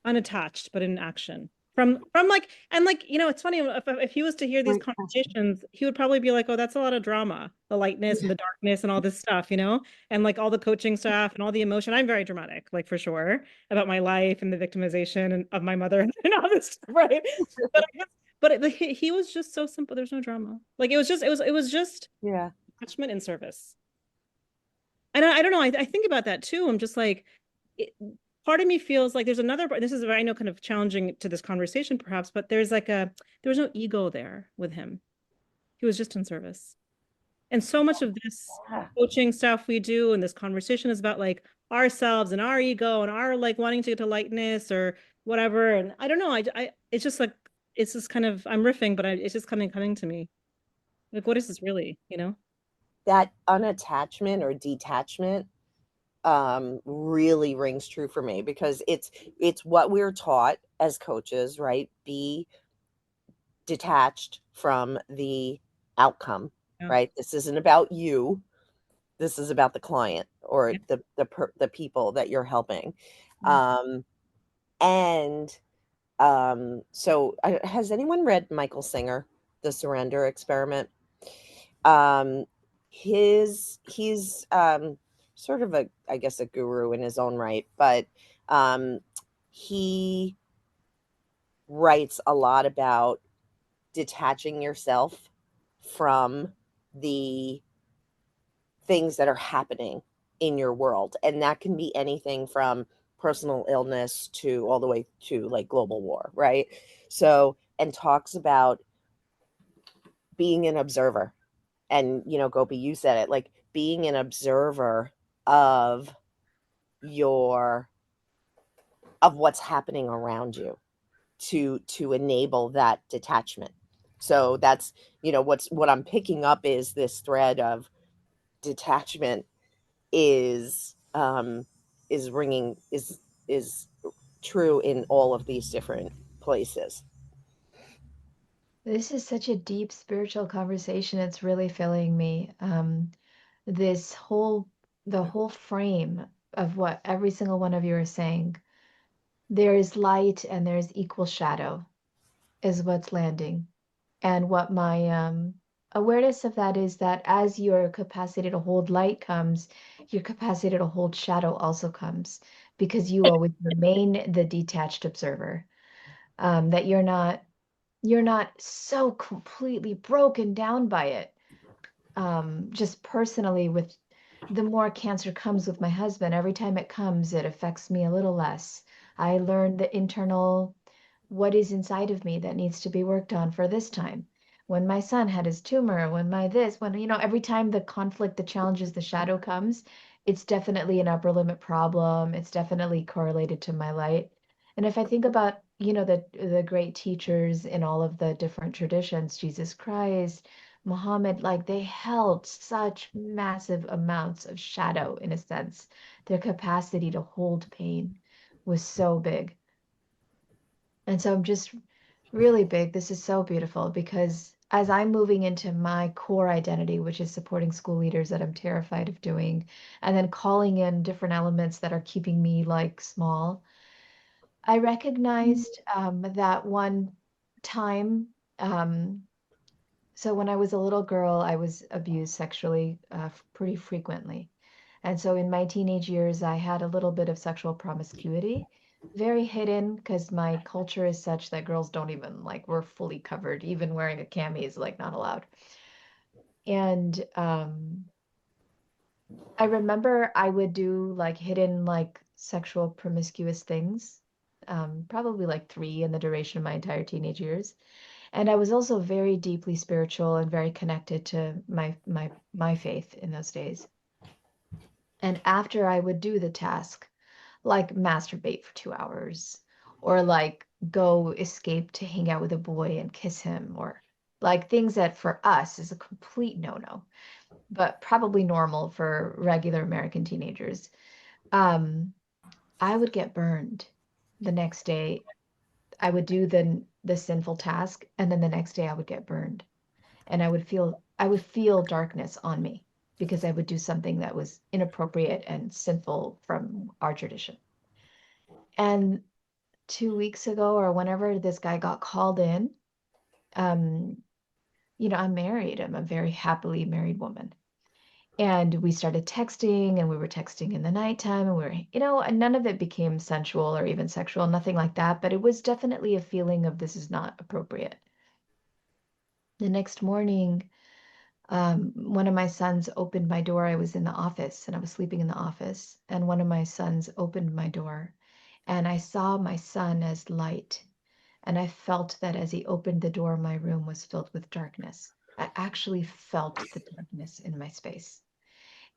Speaker 5: unattached but in action from like, and like, you know, it's funny, if he was to hear these
Speaker 1: Great question.
Speaker 5: conversations, he would probably be like, oh, that's a lot of drama, the lightness and the darkness and all this stuff, you know, and like all the coaching stuff and all the emotion. I'm very dramatic, like for sure, about my life and the victimization and of my mother and all this stuff, right? But I guess, but he was just so simple. There's no drama. Like it was just
Speaker 2: Yeah.
Speaker 5: attachment and service. And I don't know. I think about that too. I'm just like, it, part of me feels like there's another, this is, I know, kind of challenging to this conversation perhaps, but there was no ego there with him. He was just in service. And so much of this
Speaker 2: Yeah.
Speaker 5: coaching stuff we do and this conversation is about like ourselves and our ego and our like wanting to get to lightness or whatever. And I don't know. It's just like, it's just kind of, I'm riffing, but it's just kind of coming to me. Like, what is this really, you know?
Speaker 2: That unattachment or detachment really rings true for me because it's what we're taught as coaches, right? Be detached from the outcome,
Speaker 5: Yeah.
Speaker 2: right? This isn't about you. This is about the client or
Speaker 5: Yeah.
Speaker 2: the people that you're helping.
Speaker 5: Yeah.
Speaker 2: And so has anyone read Michael Singer, The Surrender Experiment? Um, he's sort of a, I guess, a guru in his own right, but um, he writes a lot about detaching yourself from the things that are happening in your world, and that can be anything from personal illness to all the way to like global war, right? So, and talks about being an observer. And Gopi, you said it, like being an observer of your of what's happening around you to enable that detachment. So that's what I'm picking up is this thread of detachment is ringing is true in all of these different places.
Speaker 4: This is such a deep spiritual conversation. It's really filling me. This whole, the whole frame of what every single one of you are saying, there is light and there's equal shadow, is what's landing. And what my awareness of that is that as your capacity to hold light comes, your capacity to hold shadow also comes because you always remain the detached observer. That you're not so completely broken down by it. Just personally, with the more cancer comes with my husband, every time it comes, it affects me a little less. I learned the internal, what is inside of me that needs to be worked on for this time. When my son had his tumor, when my this, when, every time the conflict, the challenges, the shadow comes, it's definitely an upper limit problem. It's definitely correlated to my light. And if I think about, the great teachers in all of the different traditions, Jesus Christ, Muhammad, like they held such massive amounts of shadow in a sense. Their capacity to hold pain was so big. And so I'm just really big. This is so beautiful because as I'm moving into my core identity, which is supporting school leaders that I'm terrified of doing, and then calling in different elements that are keeping me like small, I recognized that one time. So when I was a little girl, I was abused sexually pretty frequently. And so in my teenage years, I had a little bit of sexual promiscuity, very hidden because my culture is such that girls don't even like, we're fully covered. Even wearing a cami is like not allowed. And I remember I would do like hidden, like sexual promiscuous things, probably like three in the duration of my entire teenage years. And I was also very deeply spiritual and very connected to my faith in those days. And after I would do the task, like masturbate for 2 hours, or like go escape to hang out with a boy and kiss him, or like things that for us is a complete no-no, but probably normal for regular American teenagers. Um, I would get burned the next day. I would do the sinful task, and then the next day I would get burned. and I would feel darkness on me because I would do something that was inappropriate and sinful from our tradition. And 2 weeks ago or whenever this guy got called in, um, I'm married. I'm a very happily married woman. And we started texting, and we were texting in the nighttime, and we were, and none of it became sensual or even sexual, nothing like that. But it was definitely a feeling of this is not appropriate. The next morning, one of my sons opened my door. I was in the office and I was sleeping in the office. And one of my sons opened my door, and I saw my son as light. And I felt that as he opened the door, my room was filled with darkness. I actually felt the darkness in my space.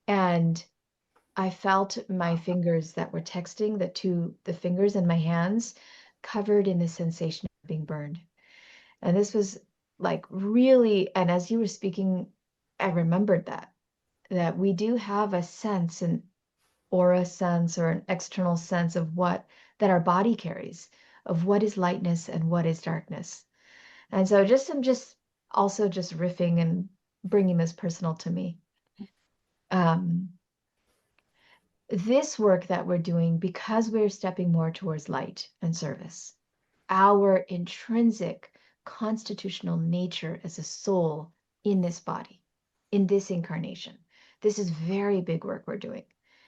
Speaker 4: And I felt my fingers that were texting, the fingers in my hands covered in the sensation of being burned. And this was like really, and as you were speaking, I remembered that we do have a sense, an aura sense or an external sense of what that our body carries, of what is lightness and what is darkness. And so I'm just also just riffing and bringing this personal to me. Um, this work that we're doing, because we're stepping more towards light and service, our intrinsic constitutional nature as a soul in this body, in this incarnation, this is very big work we're doing.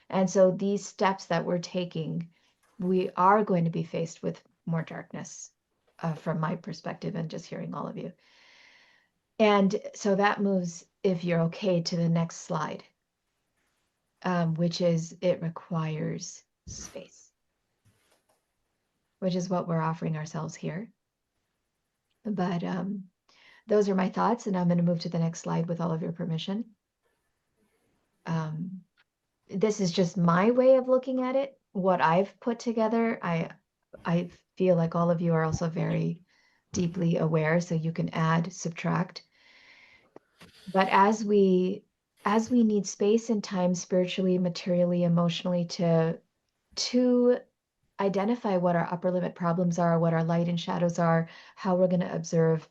Speaker 4: And so these steps that we're taking, we are going to be faced with more darkness, from my perspective and just hearing all of you. And so that moves, if you're okay, to the next slide, which is it requires space, which is what we're offering ourselves here. But those are my thoughts, and I'm going to move to the next slide with all of your permission. This is just my way of looking at it, what I've put together. I feel like all of you are also very deeply aware, so you can add, subtract. But as we need space and time spiritually, materially, emotionally to identify what our upper limit problems are, what our light and shadows are, how we're going to observe,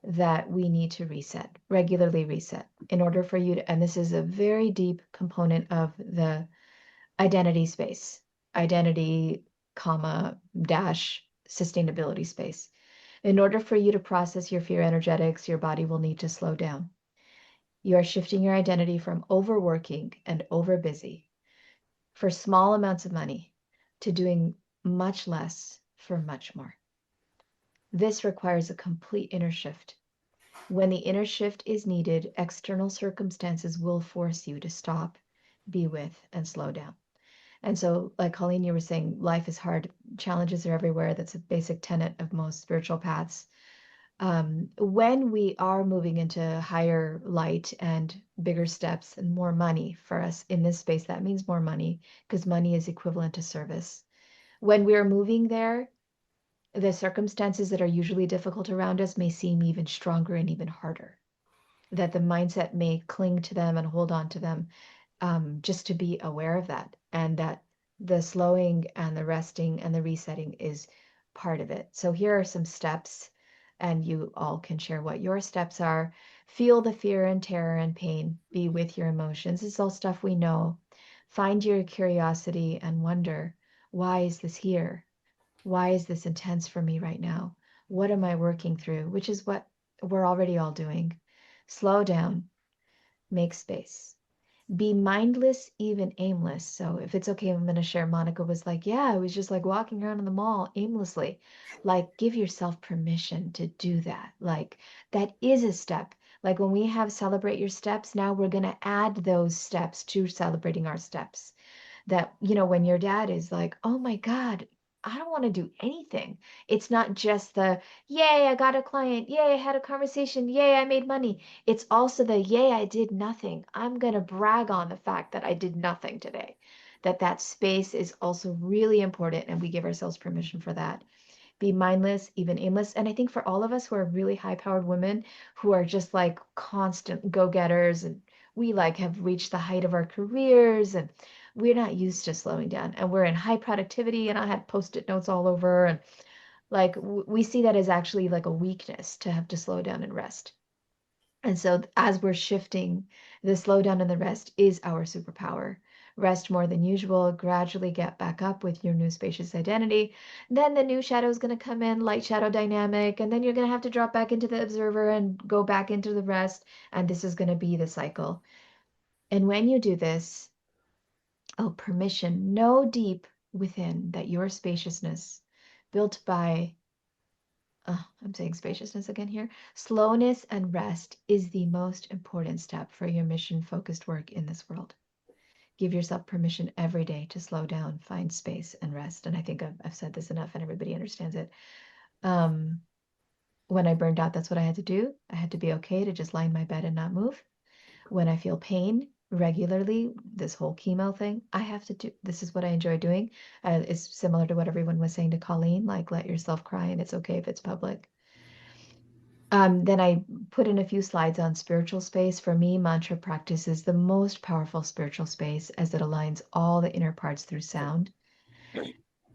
Speaker 4: that we need to reset, regularly reset, in order for you to, and this is a very deep component of the identity space, identity, comma, dash, sustainability space. In order for you to process your fear energetics, your body will need to slow down. You are shifting your identity from overworking and overbusy for small amounts of money to doing much less for much more. This requires a complete inner shift. When the inner shift is needed, external circumstances will force you to stop, be with, and slow down. And so, like Colleen, you were saying, life is hard. Challenges are everywhere. That's a basic tenet of most spiritual paths. When we are moving into higher light and bigger steps and more money for us in this space, that means more money because money is equivalent to service. When we are moving there, the circumstances that are usually difficult around us may seem even stronger and even harder. That the mindset may cling to them and hold on to them, just to be aware of that, and that the slowing and the resting and the resetting is part of it. So here are some steps, and you all can share what your steps are. Feel the fear and terror and pain. Be with your emotions. This is all stuff we know. Find your curiosity and wonder, why is this here? Why is this intense for me right now? What am I working through? Which is what we're already all doing. Slow down, make space. Be mindless, even aimless. So if it's okay, I'm going to share. Monica was like, yeah, I was just like walking around in the mall aimlessly. Like, give yourself permission to do that. Like, that is a step. Like when we have celebrate your steps, now we're going to add those steps to celebrating our steps. That, when your dad is like, oh my God, I don't want to do anything. It's not just the, yay, I got a client. Yay, I had a conversation. Yay, I made money. It's also the, yay, I did nothing. I'm going to brag on the fact that I did nothing today. That space is also really important, and we give ourselves permission for that. Be mindless, even aimless. And I think for all of us who are really high-powered women who are just like constant go-getters, and we like have reached the height of our careers, and we're not used to slowing down, and we're in high productivity, and I had post-it notes all over, and like we see that as actually like a weakness to have to slow down and rest. And so as we're shifting, the slowdown and the rest is our superpower. Rest more than usual, gradually get back up with your new spacious identity. Then the new shadow is going to come in, light shadow dynamic, and then you're going to have to drop back into the observer and go back into the rest. And this is going to be the cycle. And when you do this, permission, know deep within that your spaciousness, built by I'm saying spaciousness again here. Slowness and rest is the most important step for your mission focused work in this world. Give yourself permission every day to slow down, find space, and rest. And I think I've said this enough and everybody understands it. When I burned out, that's what I had to do. I had to be okay to just lie in my bed and not move. When I feel pain regularly, this whole chemo thing, I have to do this is what I enjoy doing. It's similar to what everyone was saying to Colleen, like let yourself cry and it's okay if it's public. Then I put in a few slides on spiritual space. For me, mantra practice is the most powerful spiritual space as it aligns all the inner parts through sound.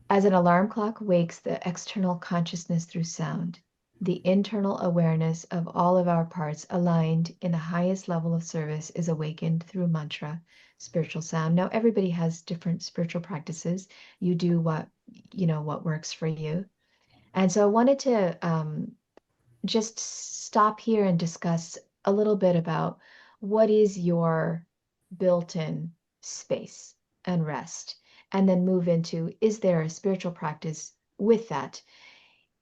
Speaker 4: As an alarm clock wakes the external consciousness through sound, the internal awareness of all of our parts aligned in the highest level of service is awakened through mantra, spiritual sound. Now, everybody has different spiritual practices. You do what works for you. And so I wanted to just stop here and discuss a little bit about what is your built-in space and rest, and then move into, is there a spiritual practice with that?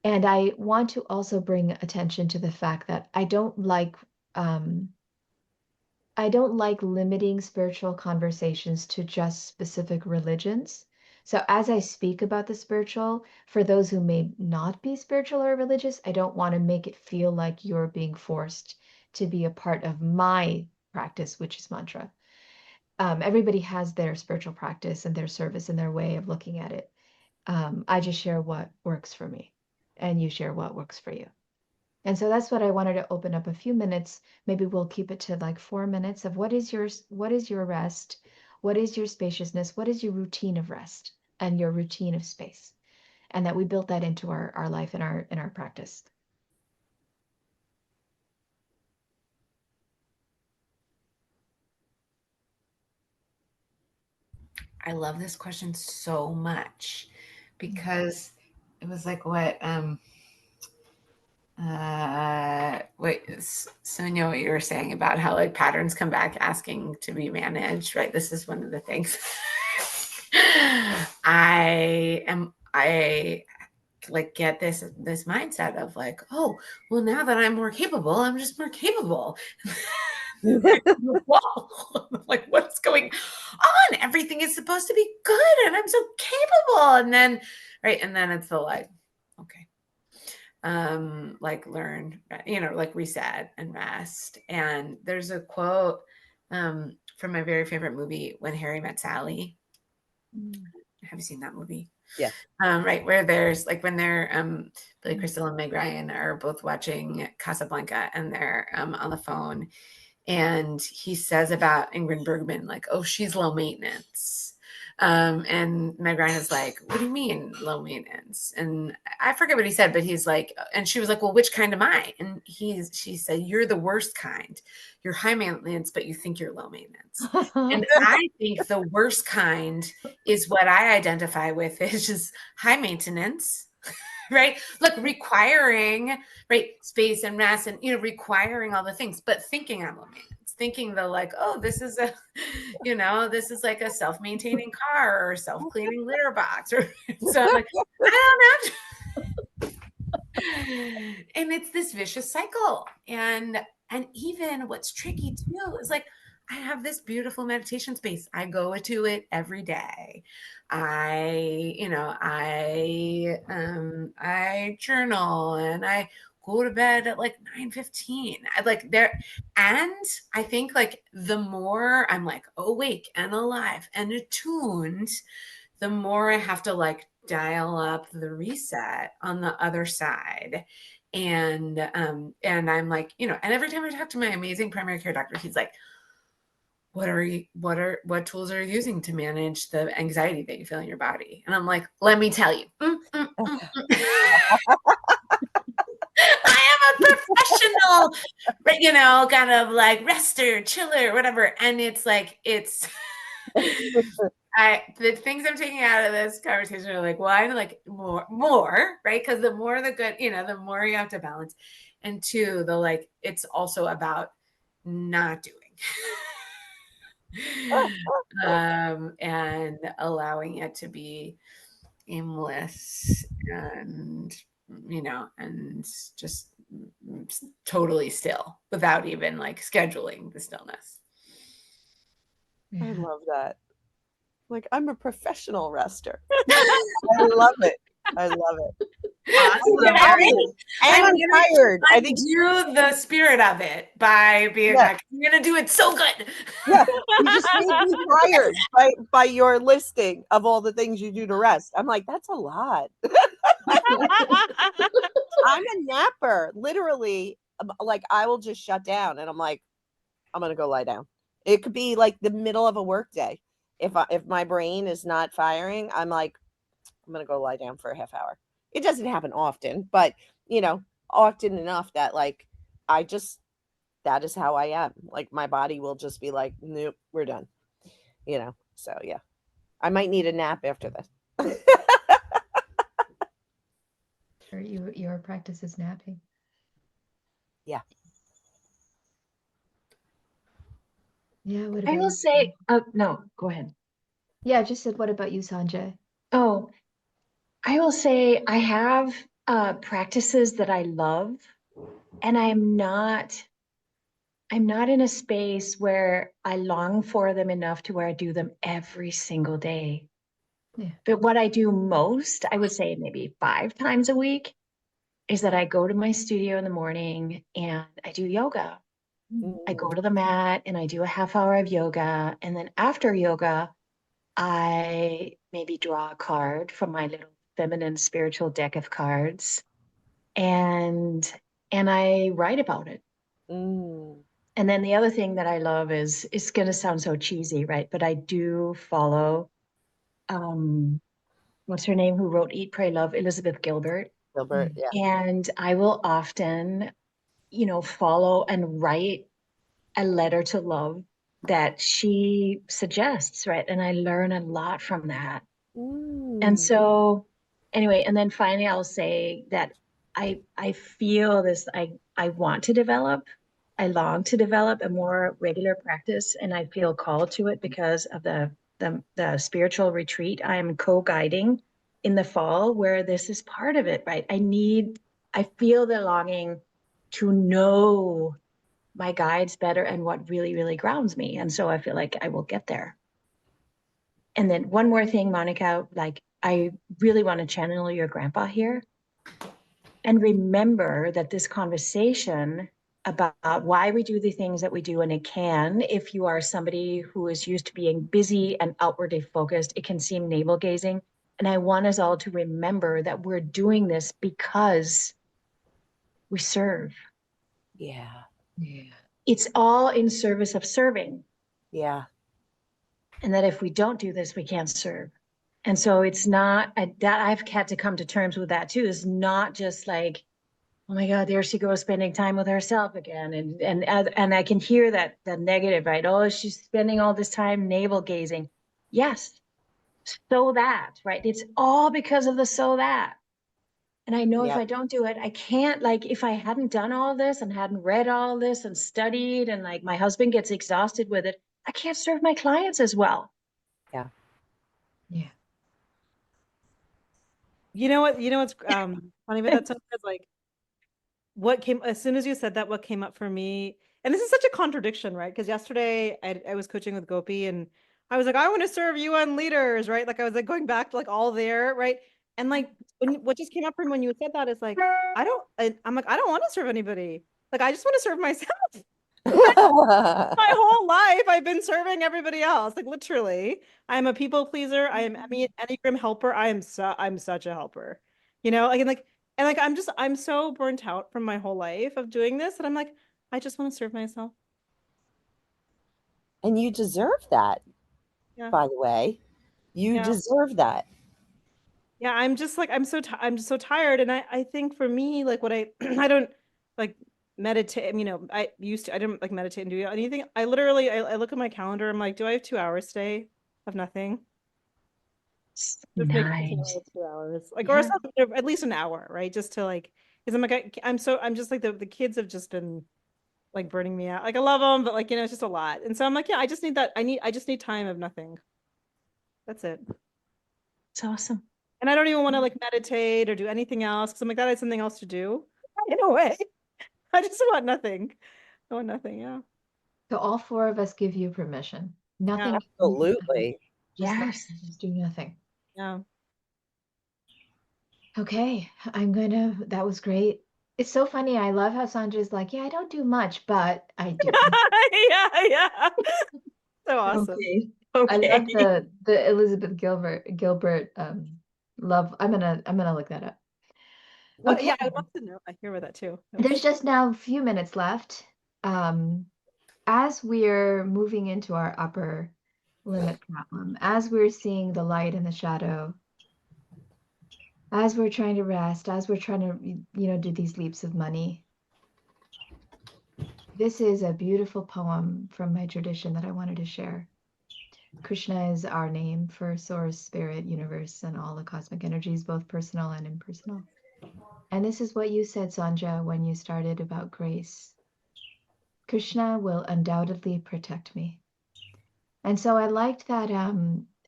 Speaker 4: And I want to also bring attention to the fact that I don't like limiting spiritual conversations to just specific religions. So as I speak about the spiritual, for those who may not be spiritual or religious, I don't want to make it feel like you're being forced to be a part of my practice, which is mantra. Everybody has their spiritual practice and their service and their way of looking at it. I just share what works for me, and you share what works for you. And so that's what I wanted to open up a few minutes. Maybe we'll keep it to like 4 minutes of what is your rest? What is your spaciousness? What is your routine of rest and your routine of space? And that we built that into our life and our practice.
Speaker 1: I love this question so much because it was like what Sonja, what you were saying about how like patterns come back asking to be managed, right? This is one of the things. I like get this mindset of like, oh, well, now that I'm more capable, I'm just more capable. Like, what's going on? Everything is supposed to be good and I'm so capable. And then, right. And then it's the like, okay. Like learn, like reset and rest. And there's a quote from my very favorite movie, When Harry Met Sally. Have you seen that movie?
Speaker 2: Yes.
Speaker 1: Right, where there's like when they're Billy Crystal and Meg Ryan are both watching Casablanca and they're on the phone, and he says about Ingrid Bergman, like, oh, she's low maintenance. And Meg Ryan is like, what do you mean low maintenance? And I forget what he said, but he's like, and she was like, well, which kind am I? And she said, you're the worst kind. You're high maintenance, but you think you're low maintenance. And I think the worst kind is what I identify with, is just high maintenance, right? Look, requiring, right, space and rest and, requiring all the things, but thinking I'm low maintenance, thinking the like, oh, this is this is like a self-maintaining car or self-cleaning litter box. Or so I'm like, I don't know. And it's this vicious cycle. And even what's tricky too is like, I have this beautiful meditation space. I go to it every day. I journal and I go to bed at like 9:15. I like there. And I think like the more I'm like awake and alive and attuned, the more I have to like dial up the reset on the other side. And I'm like, and every time I talk to my amazing primary care doctor, he's like, what tools are you using to manage the anxiety that you feel in your body? And I'm like, let me tell you. I am a professional, you know, kind of like rester, chiller, whatever. And it's like, the things I'm taking out of this conversation are like, one, like more, right? Because the more the good, you know, the more you have to balance. And two, like, it's also about not doing. And allowing it to be aimless and, you know, and just totally still without even like scheduling the stillness.
Speaker 2: I love that. Like, I'm a professional rester. I love it. I love it.
Speaker 1: Awesome.
Speaker 2: And I'm tired. I think
Speaker 1: do the spirit of it by being like, I'm gonna do it so good.
Speaker 2: Yeah, you just made me tired by your listing of all the things you do to rest. I'm like, that's a lot. I'm a napper. Literally, like, I will just shut down and I'm like, I'm gonna go lie down. It could be like the middle of a work day. If my brain is not firing, I'm like, I'm gonna go lie down for a half hour. It doesn't happen often, but you know, often enough that like I just that is how I am. Like my body will just be like, nope, we're done. You know. So yeah. I might need a nap after this.
Speaker 4: Your practice is napping.
Speaker 2: Yeah.
Speaker 4: Yeah, what
Speaker 3: I
Speaker 4: about
Speaker 3: will
Speaker 4: you?
Speaker 3: say, no, go ahead.
Speaker 4: Yeah, I just said, what about you, Sonja?
Speaker 3: Oh, I will say I have practices that I love, and I'm not in a space where I long for them enough to where I do them every single day.
Speaker 4: Yeah.
Speaker 3: But what I do most, I would say maybe 5 times a week, is that I go to my studio in the morning and I do yoga. I go to the mat and I do a half hour of yoga. And then after yoga, I maybe draw a card from my little feminine spiritual deck of cards and I write about it.
Speaker 2: Mm.
Speaker 3: And then the other thing that I love is, it's going to sound so cheesy, right? But I do follow, what's her name, who wrote Eat, Pray, Love, Elizabeth Gilbert.
Speaker 2: Gilbert, yeah.
Speaker 3: And I will often, you know, follow and write a letter to love that she suggests, right? And I learn a lot from that. And so anyway, and then finally I'll say that I feel this, I want to develop, I long to develop a more regular practice, and I feel called to it because of the spiritual retreat I am co-guiding in the fall, where this is part of it, right? I feel the longing to know my guides better and what really, really grounds me. And so I feel like I will get there. And then one more thing, Monica, like I really want to channel your grandpa here and remember that this conversation about why we do the things that we do, and it can, if you are somebody who is used to being busy and outwardly focused, it can seem navel gazing. And I want us all to remember that we're doing this because we serve.
Speaker 2: Yeah.
Speaker 4: Yeah.
Speaker 3: It's all in service of serving.
Speaker 2: Yeah.
Speaker 3: And that if we don't do this, we can't serve. And so it's not that I've had to come to terms with that too. It's not just like, oh my God, there she goes spending time with herself again. And I can hear that the negative, right? Oh, she's spending all this time navel gazing. Yes. So that, right? It's all because of the so that. And I know if I don't do it, I can't, like, if I hadn't done all this and hadn't read all this and studied, and like my husband gets exhausted with it, I can't serve my clients as well.
Speaker 2: Yeah.
Speaker 4: Yeah.
Speaker 5: You know what? You know what's funny about that stuff is like what came as soon as you said that, what came up for me, and this is such a contradiction, right? Because yesterday I was coaching with Gopi and I was like, I want to serve UN leaders, right? Like I was like going back to like all there, right? And like what just came up for me when you said that is like, I'm like, I don't want to serve anybody. Like I just want to serve myself. My whole life I've been serving everybody else. Like literally, I'm a people pleaser. I am Enneagram helper. I'm such a helper. You know, like I'm so burnt out from my whole life of doing this that I'm like, I just want to serve myself.
Speaker 2: And you deserve that,
Speaker 5: Yeah.
Speaker 2: by the way. You
Speaker 5: Yeah.
Speaker 2: deserve that.
Speaker 5: Yeah, I'm just like I'm just so tired, and I think for me like what I I don't like meditate, I didn't like meditate and do anything. I look at my calendar. I'm like, do I have 2 hours today of nothing? Just make
Speaker 3: Nice.
Speaker 5: 2 hours, like, or
Speaker 4: Yeah.
Speaker 5: something, at least an hour, right? Just to like, because I'm like, I'm just like the kids have just been like burning me out. Like I love them, but like, it's just a lot. And so I'm like, yeah, I just need that. I just need time of nothing. That's it.
Speaker 3: It's awesome.
Speaker 5: And I don't even want to like meditate or do anything else because I'm like, that is something else to do in a way. I just want nothing. I want nothing. Yeah.
Speaker 4: So all four of us give you permission. Nothing.
Speaker 5: Yeah.
Speaker 2: Absolutely.
Speaker 4: Just
Speaker 3: Yes.
Speaker 4: just do nothing.
Speaker 5: Yeah.
Speaker 4: Okay, that was great. It's so funny. I love how Sandra's like, yeah, I don't do much, but I do.
Speaker 5: Yeah. Yeah. So awesome.
Speaker 3: Okay.
Speaker 4: I love
Speaker 3: Okay.
Speaker 4: the Elizabeth Gilbert love. I'm gonna look that up.
Speaker 5: What?
Speaker 4: Okay,
Speaker 5: Yeah. I'd love to know. I hear about that too.
Speaker 4: there's just now a few minutes left. As we're moving into our upper limit problem, as we're seeing the light and the shadow, as we're trying to rest, as we're trying to, do these leaps of money, this is a beautiful poem from my tradition that I wanted to share. Krishna is our name for source, spirit, universe, and all the cosmic energies, both personal and impersonal. And this is what you said, Sonja, when you started about grace. Krishna will undoubtedly protect me. And so I liked that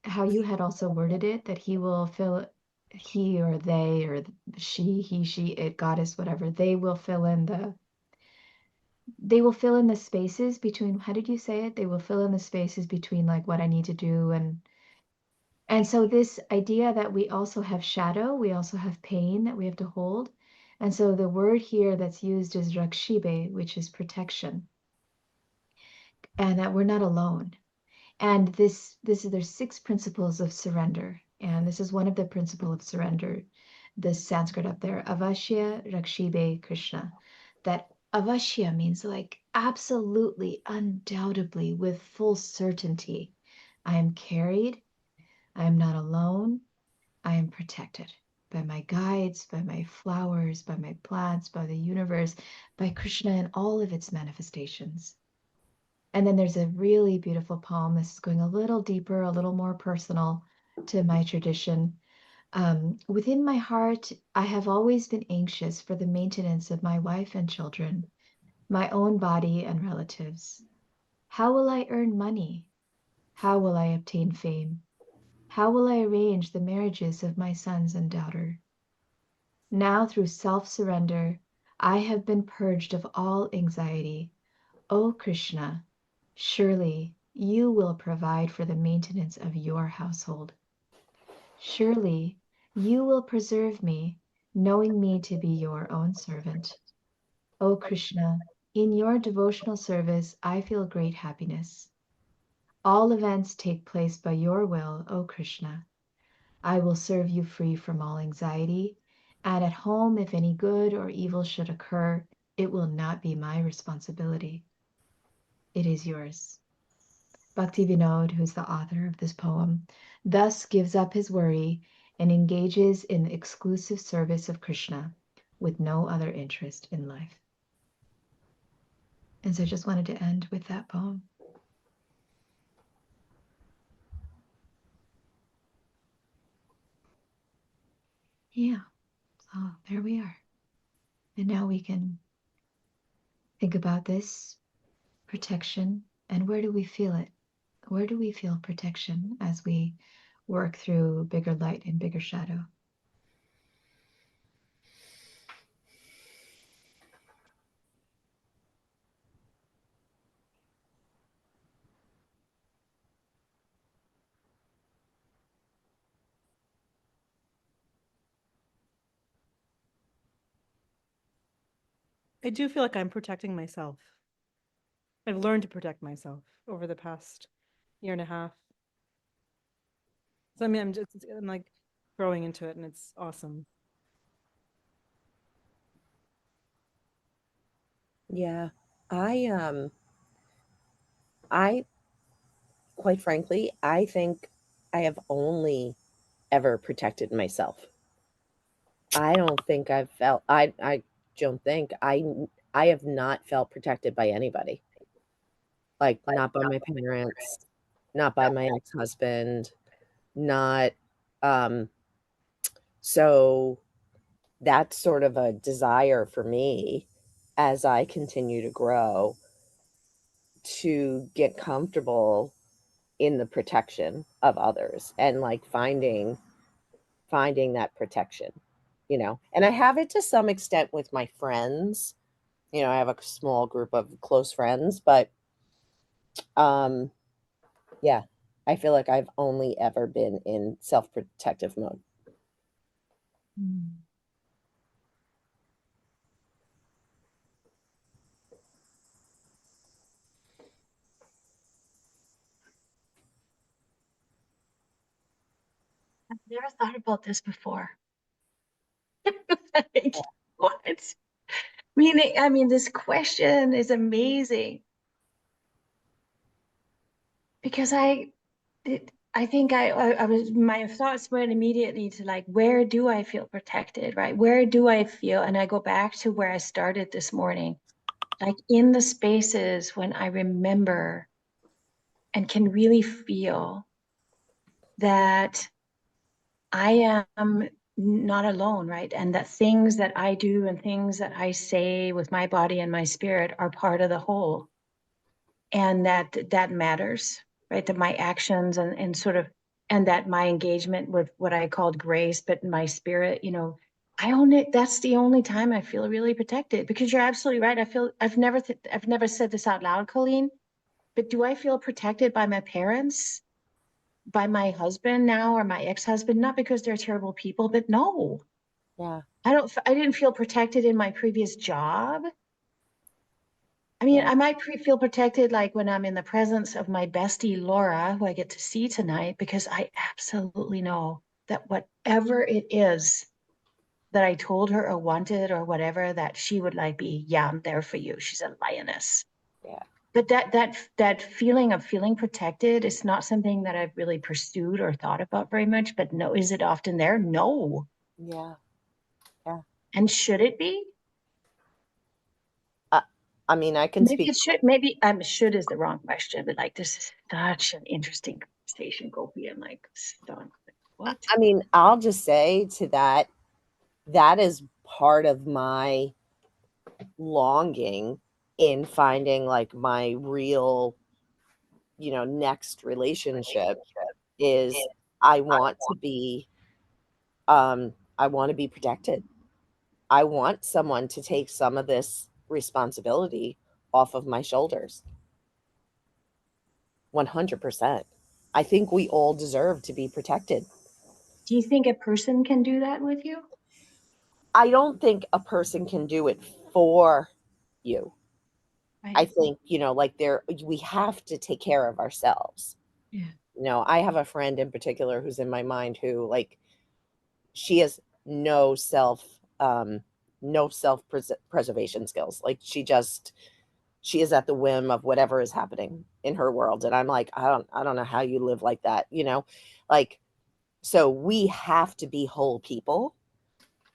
Speaker 4: how you had also worded it, that he will fill, he or they or she, he, she, it, goddess, whatever, they will fill in the spaces between, how did you say it? They will fill in the spaces between like what I need to do. And so this idea that we also have shadow, we also have pain that we have to hold. And so the word here that's used is rakshibe, which is protection, and that we're not alone. And there's 6 principles of surrender, and this is one of the principle of surrender. The Sanskrit up there, avashya rakshibe Krishna. That avashya means like absolutely, undoubtedly, with full certainty. I am carried. I am not alone. I am protected by my guides, by my flowers, by my plants, by the universe, by Krishna and all of its manifestations. And then there's a really beautiful poem. This is going a little deeper, a little more personal to my tradition. Within my heart, I have always been anxious for the maintenance of my wife and children, my own body and relatives. How will I earn money? How will I obtain fame? How will I arrange the marriages of my sons and daughter? Now, through self-surrender, I have been purged of all anxiety. O Krishna, surely you will provide for the maintenance of your household. Surely you will preserve me, knowing me to be your own servant. O Krishna, in your devotional service, I feel great happiness. All events take place by your will, O Krishna. I will serve you free from all anxiety, and at home, if any good or evil should occur, it will not be my responsibility. It is yours. Bhakti Vinod, who's the author of this poem, thus gives up his worry and engages in the exclusive service of Krishna with no other interest in life. And so I just wanted to end with that poem. Yeah, so there we are. And now we can think about this protection and where do we feel it? Where do we feel protection as we work through bigger light and bigger shadow?
Speaker 5: I do feel like I'm protecting myself. I've learned to protect myself over the past year and a half. So I mean, I'm like growing into it, and it's awesome.
Speaker 2: Yeah. I quite frankly, I think I have only ever protected myself. I don't think I've felt I don't think I have not felt protected by anybody. Like, not by my parents, not by my ex-husband, not, um so that's sort of a desire for me as I continue to grow to get comfortable in the protection of others and like finding that protection, you know. And I have it to some extent with my friends. You know, I have a small group of close friends, but um yeah, I feel like I've only ever been in self-protective mode.
Speaker 3: Mm. I've never thought about this before. Like, what? I mean, this question is amazing because I think I was, my thoughts went immediately to like, where do I feel protected, right? Where do I feel? And I go back to where I started this morning, like in the spaces when I remember and can really feel that I am not alone, right? And that things that I do and things that I say with my body and my spirit are part of the whole. And that matters, right? That my actions and sort of, and that my engagement with what I called grace, but my spirit, you know, I own it. That's the only time I feel really protected, because you're absolutely right. I've never said this out loud, Colleen, but do I feel protected by my parents, by my husband now, or my ex-husband? Not because they're terrible people, but no,
Speaker 2: Yeah.
Speaker 3: I didn't feel protected in my previous job. I mean,
Speaker 2: Yeah.
Speaker 3: I might feel protected like when I'm in the presence of my bestie Laura, who I get to see tonight, because I absolutely know that whatever it is that I told her or wanted or whatever, that she would like be, yeah, I'm there for you. She's a lioness.
Speaker 2: Yeah.
Speaker 3: But that feeling of feeling protected is not something that I've really pursued or thought about very much. But no, is it often there? No.
Speaker 2: Yeah. Yeah.
Speaker 3: And should it be?
Speaker 2: I, I mean, I can
Speaker 3: Maybe
Speaker 2: speak.
Speaker 3: it should. Maybe should is the wrong question. But like, this is such an interesting conversation, Gopi. I'm like stunned. What?
Speaker 2: I mean, I'll just say to that, that is part of my longing in finding like my real, you know, next relationship is I want to be I want to be protected. I want someone to take some of this responsibility off of my shoulders. 100%. I think we all deserve to be protected.
Speaker 3: Do you think a person can do that with you?
Speaker 2: I don't think a person can do it for you. I
Speaker 3: Right.
Speaker 2: think, you know, like we have to take care of ourselves.
Speaker 3: Yeah.
Speaker 2: You know, I have a friend in particular who's in my mind who like she has no self preservation skills. Like she is at the whim of whatever is happening in her world, and I'm like, I don't know how you live like that, you know? Like, so we have to be whole people.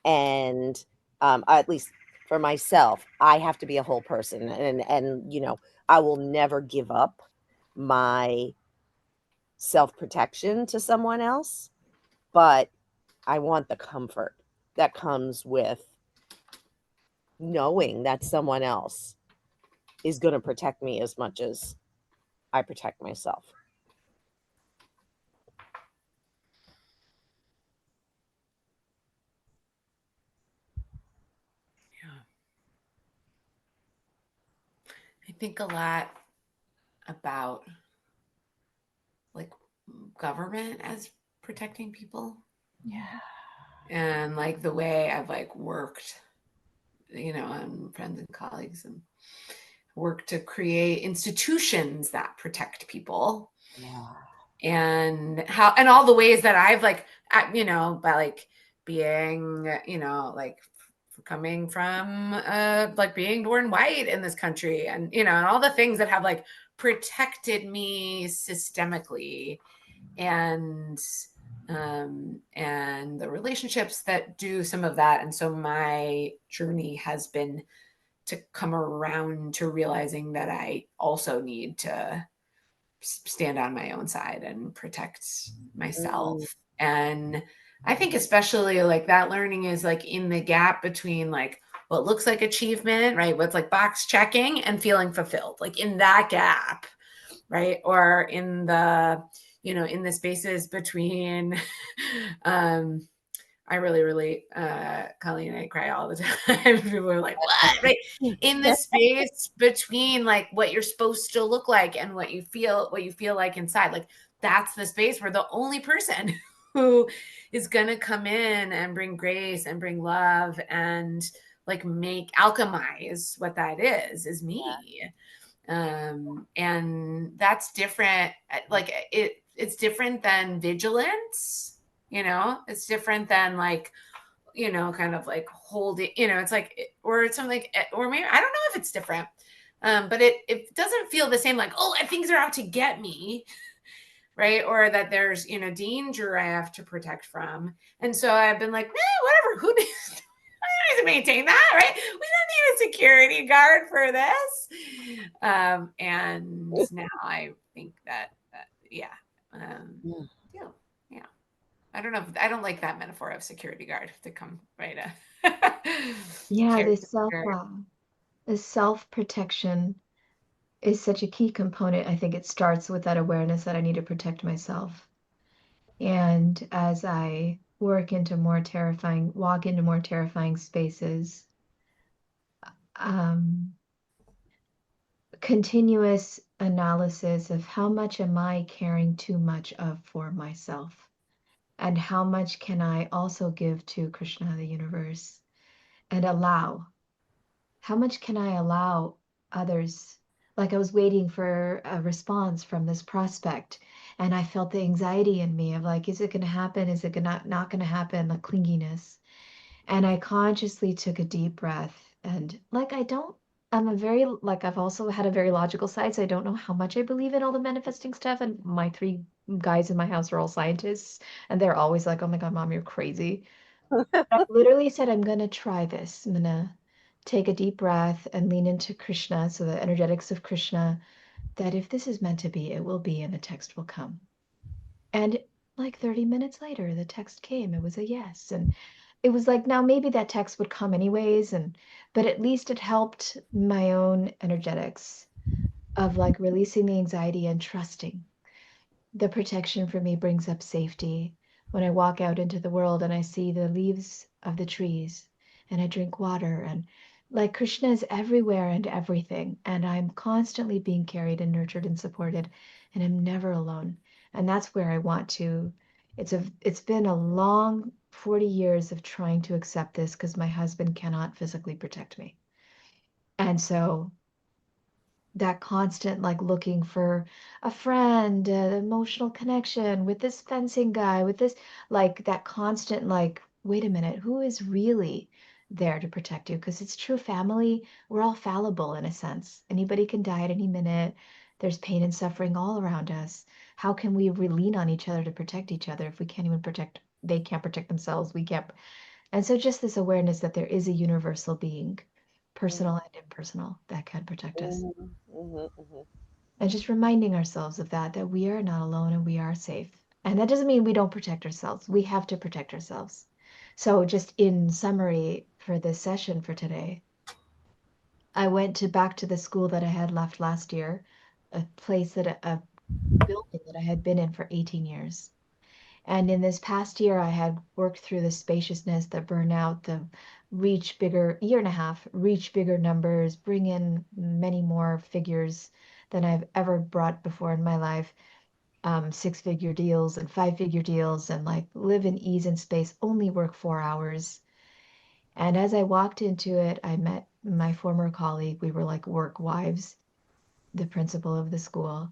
Speaker 2: And at least for myself, I have to be a whole person, and you know, I will never give up my self-protection to someone else, but I want the comfort that comes with knowing that someone else is going to protect me as much as I protect myself.
Speaker 1: Yeah. I think a lot about like government as protecting people.
Speaker 2: Yeah.
Speaker 1: And like the way I've like worked, you know, and friends and colleagues and work to create institutions that protect people.
Speaker 2: Yeah.
Speaker 1: And how, and all the ways that I've like, you know, by like being, you know, like coming from like being born white in this country, and you know, and all the things that have like protected me systemically, and the relationships that do some of that. And so my journey has been to come around to realizing that I also need to stand on my own side and protect myself. And I think especially like that learning is like in the gap between like what looks like achievement, right? What's like box checking and feeling fulfilled, like in that gap, right? Or in the, in the spaces between, I really relate. Colleen and I cry all the time. People are like, what? Right. In the space between like what you're supposed to look like and what you feel like inside. Like that's the space where the only person who is gonna come in and bring grace and bring love and like make alchemize what that is me. And that's different. Like it's different than vigilance. It's different than like, kind of like holding, it's like, or it's something like, or maybe, I don't know if it's different. But it doesn't feel the same, like, oh, things are out to get me, right? Or that there's, danger I have to protect from. And so I've been like, whatever, who needs to maintain that, right? We don't need a security guard for this. And now I think that, yeah. Yeah. Yeah. I don't know. I don't like that metaphor of security guard to come right.
Speaker 4: Yeah,
Speaker 1: Carry
Speaker 4: this self
Speaker 1: guard.
Speaker 4: this self-protection is such a key component. I think it starts with that awareness that I need to protect myself. And as I walk into more terrifying spaces, um, continuous analysis of how much am I caring too much of for myself, and how much can I also give to Krishna, the universe, and how much can I allow others? Like I was waiting for a response from this prospect, and I felt the anxiety in me of like, is it going to happen? Is it gonna, not going to happen? The clinginess. And I consciously took a deep breath and like, I've also had a very logical side, so I don't know how much I believe in all the manifesting stuff. And my three guys in my house are all scientists, and they're always like, oh my God, mom, you're crazy. I literally said, I'm going to try this. I'm going to take a deep breath and lean into Krishna, so the energetics of Krishna, that if this is meant to be, it will be, and the text will come. And like 30 minutes later, the text came. It was a yes. And it was like, now maybe that text would come anyways. But at least it helped my own energetics of like releasing the anxiety and trusting. The protection for me brings up safety. When I walk out into the world and I see the leaves of the trees and I drink water, and like Krishna is everywhere and everything, and I'm constantly being carried and nurtured and supported, and I'm never alone. And that's where I want to. It's been a long 40 years of trying to accept this because my husband cannot physically protect me. And so that constant like looking for a friend, emotional connection with this fencing guy, with this, like that constant like, wait a minute, who is really there to protect you? Because it's true family, we're all fallible in a sense. Anybody can die at any minute. There's pain and suffering all around us. How can we lean on each other to protect each other if we can't even protect, they can't protect themselves, we can't. And so just this awareness that there is a universal being, personal and impersonal, that can protect us. And just reminding ourselves of that we are not alone and we are safe. And that doesn't mean we don't protect ourselves. We have to protect ourselves. So just in summary for this session for today, I went to back to the school that I had left last year, a building that I had been in for 18 years. And in this past year, I had worked through the spaciousness, the burnout, the reach bigger, year and a half, reach bigger numbers, bring in many more figures than I've ever brought before in my life. 6-figure deals and 5-figure deals, and like live in ease and space, only work 4 hours. And as I walked into it, I met my former colleague. We were like work wives, the principal of the school.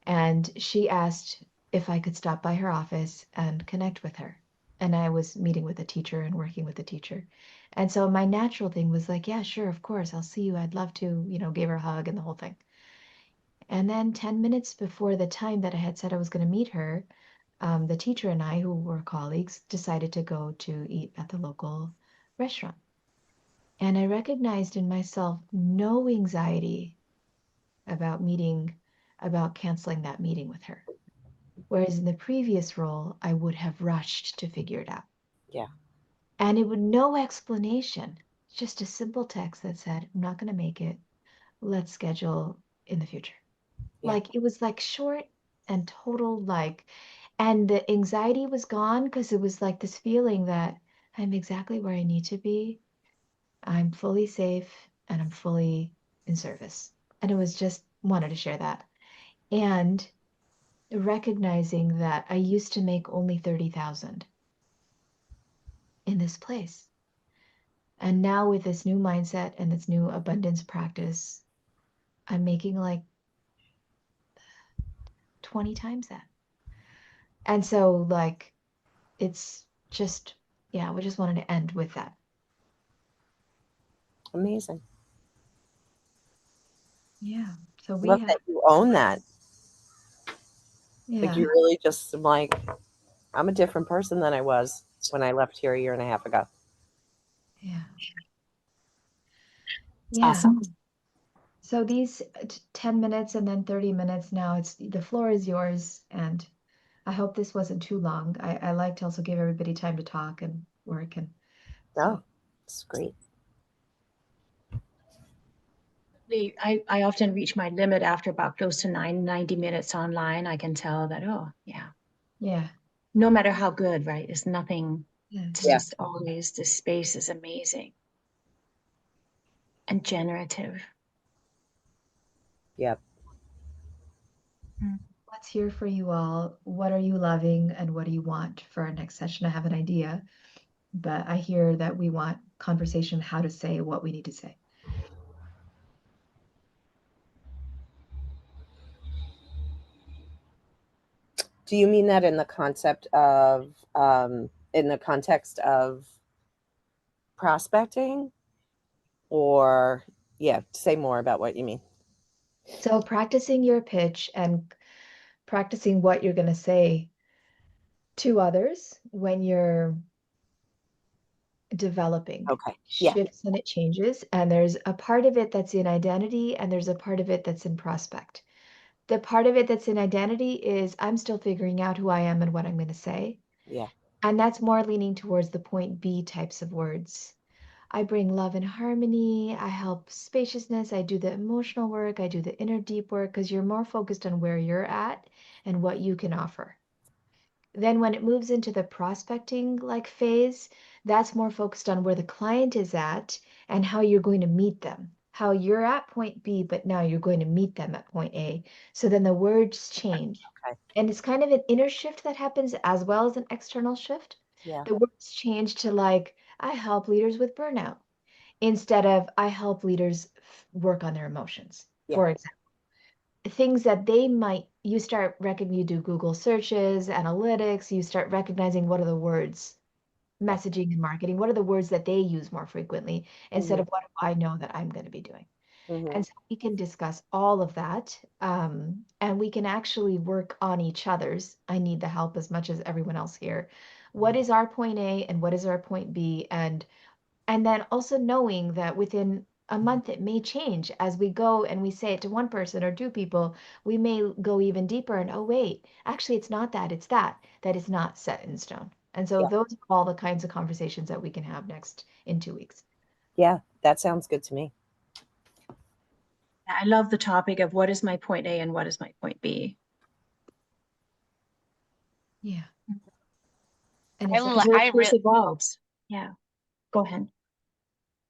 Speaker 4: And she asked if I could stop by her office and connect with her. And I was meeting with a teacher and working with a teacher. And so my natural thing was like, yeah, sure, of course, I'll see you. I'd love to, gave her a hug and the whole thing. And then 10 minutes before the time that I had said I was going to meet her, the teacher and I, who were colleagues, decided to go to eat at the local restaurant. And I recognized in myself no anxiety about canceling that meeting with her. Whereas in the previous role, I would have rushed to figure it out.
Speaker 2: Yeah.
Speaker 4: And it would no explanation, just a simple text that said, I'm not going to make it. Let's schedule in the future.
Speaker 2: Yeah.
Speaker 4: Like it was like short and total, like, and the anxiety was gone because it was like this feeling that I'm exactly where I need to be. I'm fully safe and I'm fully in service. And it was just wanted to share that. And recognizing that I used to make only 30,000 in this place. And now with this new mindset and this new abundance practice, I'm making like 20 times that. And so like it's just, yeah, we just wanted to end with that.
Speaker 2: Amazing.
Speaker 4: Yeah. So
Speaker 2: I
Speaker 4: we
Speaker 2: love
Speaker 4: have,
Speaker 2: that you own that. Like
Speaker 4: yeah,
Speaker 2: you really just like, I'm a different person than I was when I left here a year and a half ago.
Speaker 4: yeah,
Speaker 2: It's
Speaker 4: yeah.
Speaker 2: awesome.
Speaker 4: So these 10 minutes and then 30 minutes now, it's the floor is yours. And I hope this wasn't too long. I like to also give everybody time to talk and work. And
Speaker 2: No,
Speaker 4: so,
Speaker 2: it's great.
Speaker 3: I often reach my limit after about close to 90 minutes online. I can tell that, oh, yeah,
Speaker 4: yeah.
Speaker 3: no matter how good, right? It's nothing.
Speaker 4: Yeah.
Speaker 3: It's
Speaker 2: Yeah.
Speaker 3: just always, the space is amazing and generative.
Speaker 2: Yep.
Speaker 4: Let's hear for you all. What are you loving and what do you want for our next session? I have an idea, but I hear that we want conversation, how to say what we need to say.
Speaker 2: Do you mean that in the concept of, in the context of prospecting? Or, yeah, say more about what you mean.
Speaker 4: So practicing your pitch and practicing what you're going to say to others when you're developing
Speaker 2: Okay. Yeah.
Speaker 4: shifts and it changes. And there's a part of it that's in identity and there's a part of it that's in prospect. The part of it that's in identity is I'm still figuring out who I am and what I'm going to say.
Speaker 2: Yeah.
Speaker 4: And that's more leaning towards the point B types of words. I bring love and harmony. I help spaciousness. I do the emotional work. I do the inner deep work because you're more focused on where you're at and what you can offer. Then when it moves into the prospecting like phase, that's more focused on where the client is at and how you're going to meet them. How you're at point B, but now you're going to meet them at point A. So then the words change.
Speaker 2: Okay.
Speaker 4: And it's kind of an inner shift that happens as well as an external shift.
Speaker 2: Yeah.
Speaker 4: The words change to like, I help leaders with burnout instead of I help leaders work on their emotions,
Speaker 2: Yeah.
Speaker 4: for example. Things that they might, you start recognizing, you do Google searches, analytics, you start recognizing what are the words,
Speaker 2: Yeah.
Speaker 4: messaging and marketing, what are the words that they use more frequently instead
Speaker 2: Mm-hmm.
Speaker 4: of what do I know that I'm going to be doing.
Speaker 2: Mm-hmm.
Speaker 4: And so we can discuss all of that. And we can actually work on each other's. I need the help as much as everyone else here. What is our point A and what is our point B? And then also knowing that within a month it may change as we go and we say it to one person or two people, we may go even deeper and oh wait, actually it's not that, it's that is not set in stone. And so
Speaker 2: Yeah.
Speaker 4: those are all the kinds of conversations that we can have next in 2 weeks.
Speaker 2: Yeah. That sounds good to me.
Speaker 3: I love the topic of what is my point A and what is my point B.
Speaker 4: Yeah. And
Speaker 6: I,
Speaker 4: it's
Speaker 6: li-
Speaker 4: like,
Speaker 6: I
Speaker 3: This
Speaker 6: re-
Speaker 3: evolves. Yeah, go ahead.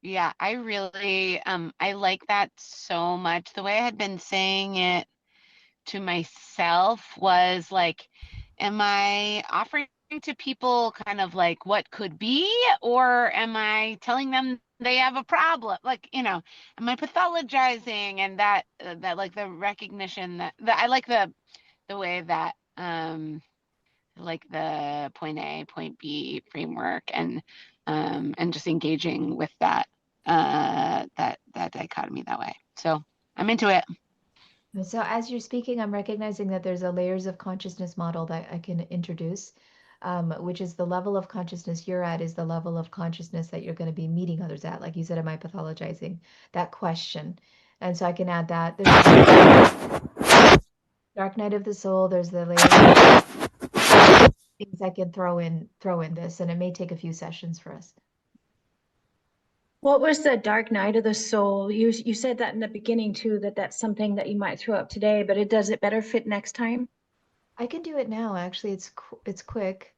Speaker 6: yeah, I really I like that so much. The way I had been saying it to myself was like, am I offering to people kind of like what could be, or am I telling them they have a problem? Like, am I pathologizing? And that like the recognition that I like the way that like the point A, point B framework, and just engaging with that dichotomy that way. So I'm into it.
Speaker 4: so as you're speaking, I'm recognizing that there's a layers of consciousness model that I can introduce. which is the level of consciousness you're at is the level of consciousness that you're going to be meeting others at. Like you said, am I pathologizing? That question. And so I can add that. There's the dark night of the soul. There's the layers. Things I can throw in this, and it may take a few sessions for us.
Speaker 3: What was the dark night of the soul? You said that in the beginning too, that's something that you might throw up today, but does it better fit next time?
Speaker 4: I can do it now. Actually, it's quick.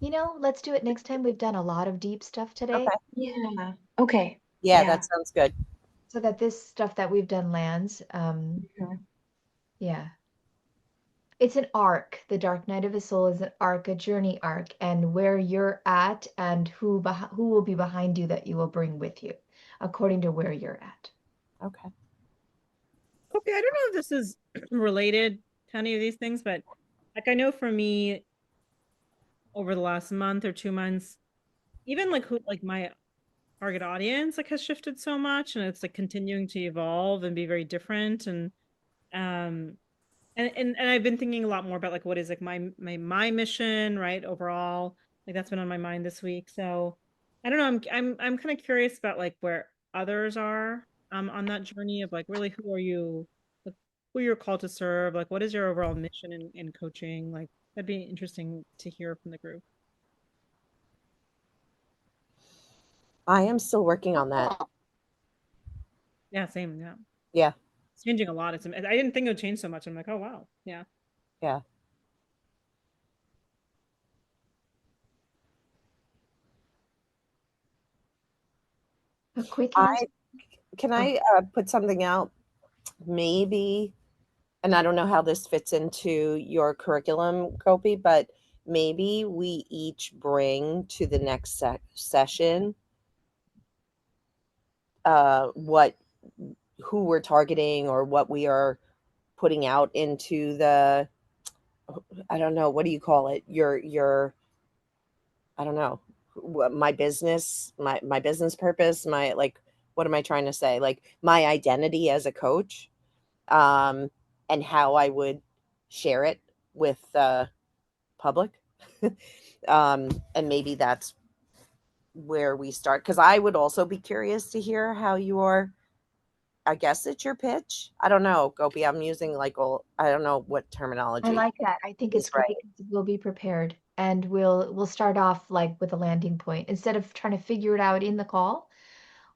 Speaker 4: Let's do it next time. We've done a lot of deep stuff today.
Speaker 2: Okay.
Speaker 3: Yeah. Okay.
Speaker 2: Yeah, that sounds good.
Speaker 4: So that this stuff that we've done lands.
Speaker 3: Mhm.
Speaker 4: Yeah. It's an arc. The Dark Night of the Soul is an arc, a journey arc, and where you're at and who will be behind you that you will bring with you, according to where you're at.
Speaker 2: Okay.
Speaker 5: Okay, I don't know if this is related to any of these things, but like I know for me, over the last month or 2 months, even like my target audience like has shifted so much, and it's like continuing to evolve and be very different. Um and I've been thinking a lot more about like what is like my mission, right? Overall, like that's been on my mind this week. So I don't know. I'm kind of curious about like where others are on that journey of like really who are you, like, who you're called to serve, like what is your overall mission in coaching? Like that'd be interesting to hear from the group.
Speaker 2: I am still working on that.
Speaker 5: Yeah, same. Yeah,
Speaker 2: Yeah.
Speaker 5: it's changing a lot. I didn't think it would change so much. I'm like, oh wow, yeah.
Speaker 2: Yeah.
Speaker 4: A quick
Speaker 2: I
Speaker 4: answer.
Speaker 2: can
Speaker 4: Oh,
Speaker 2: I put something out? Maybe, and I don't know how this fits into your curriculum, Kopi, but maybe we each bring to the next session what who we're targeting or what we are putting out into the, I don't know, what do you call it? Your I don't know, my business, my business purpose, my, like, what am I trying to say? Like my identity as a coach, um, and how I would share it with the public. And maybe that's where we start, because I would also be curious to hear how your, I guess it's your pitch. I don't know, Gopi. I'm using like, all, I don't know what
Speaker 4: I
Speaker 2: terminology
Speaker 4: like that. I think
Speaker 2: is
Speaker 4: it's
Speaker 2: right.
Speaker 4: great because we'll be prepared and we'll start off like with a landing point instead of trying to figure it out in the call.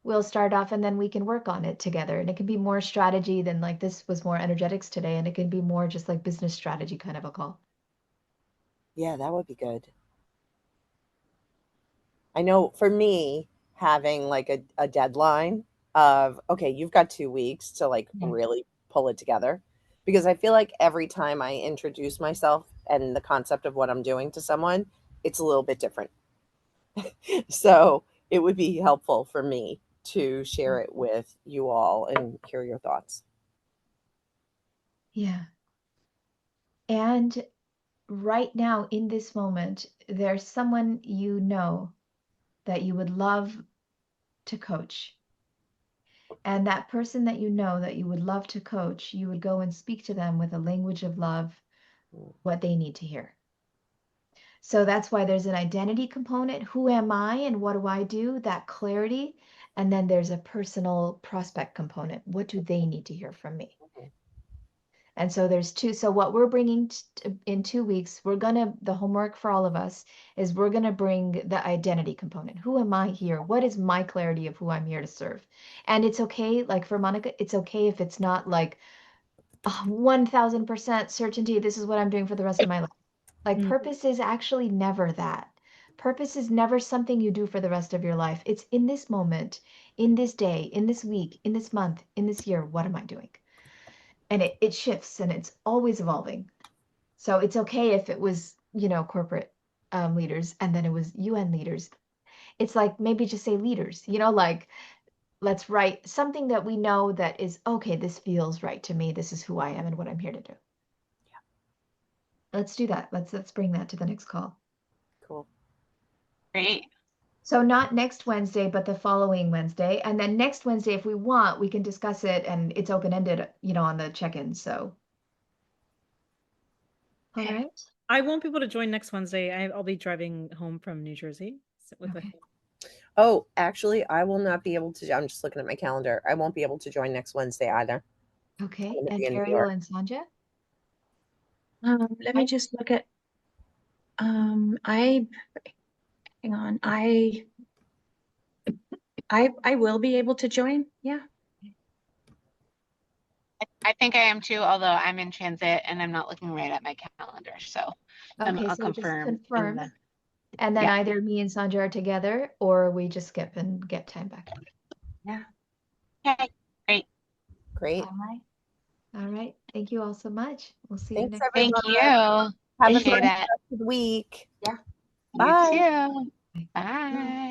Speaker 4: We'll start off and then we can work on it together. And it can be more strategy than like this was more energetics today, and it can be more just like business strategy kind of a call.
Speaker 2: Yeah, that would be good. I know for me, having like a deadline of, okay, you've got 2 weeks to like
Speaker 4: Yeah.
Speaker 2: really pull it together. Because I feel like every time I introduce myself and the concept of what I'm doing to someone, it's a little bit different. So it would be helpful for me to share it with you all and hear your thoughts.
Speaker 4: Yeah. And right now in this moment, there's someone you know that you would love to coach. And that person that you know that you would love to coach, you would go and speak to them with a language of love, what they need to hear. So that's why there's an identity component. Who am I and what do I do? That clarity. And then there's a personal prospect component. What do they need to hear from me? And so there's two. So what we're bringing in 2 weeks, the homework for all of us is we're going to bring the identity component. Who am I here? What is my clarity of who I'm here to serve? And it's okay, like for Monica, it's okay if it's not like 1000% certainty, this is what I'm doing for the rest of my life. Like
Speaker 5: Mm.
Speaker 4: purpose is actually never that. Purpose is never something you do for the rest of your life. It's in this moment, in this day, in this week, in this month, in this year, what am I doing? And it shifts and it's always evolving. So it's okay if it was, corporate leaders and then it was UN leaders. It's like maybe just say leaders, like let's write something that we know that is okay, this feels right to me. This is who I am and what I'm here to do. Let's do that. Let's bring that to the next call.
Speaker 2: Cool.
Speaker 6: Great.
Speaker 4: So not next Wednesday, but the following Wednesday. And then next Wednesday, if we want, we can discuss it and it's open-ended, on the check-in. So. All
Speaker 6: Okay.
Speaker 4: right.
Speaker 5: I won't be able to join next Wednesday. I'll be driving home from New Jersey with
Speaker 4: Okay.
Speaker 2: Oh, actually, I will not be able to. I'm just looking at my calendar. I won't be able to join next Wednesday either. I'm
Speaker 4: Okay.
Speaker 2: going to
Speaker 4: And
Speaker 2: be in New
Speaker 4: Arielle
Speaker 2: York.
Speaker 4: and Sonja?
Speaker 3: Let me just look at, hang on, I will be able to join. Yeah.
Speaker 6: I think I am too, although I'm in transit and I'm not looking right at my calendar. So
Speaker 4: Okay,
Speaker 6: I'll
Speaker 4: so just
Speaker 6: confirm in
Speaker 4: confirm.
Speaker 6: the,
Speaker 4: And then
Speaker 6: Yeah.
Speaker 4: either me and Sonja are together or we just skip and get time back.
Speaker 1: Yeah.
Speaker 6: okay, great.
Speaker 2: Great.
Speaker 4: All right. All right. Thank you all so much. We'll see you
Speaker 2: Thanks,
Speaker 4: next
Speaker 2: everyone.
Speaker 6: Thank you.
Speaker 2: Have a
Speaker 6: Appreciate
Speaker 2: great
Speaker 6: it.
Speaker 2: rest of the week.
Speaker 1: Yeah.
Speaker 6: You
Speaker 2: Bye.
Speaker 6: too.
Speaker 4: week.
Speaker 6: Bye.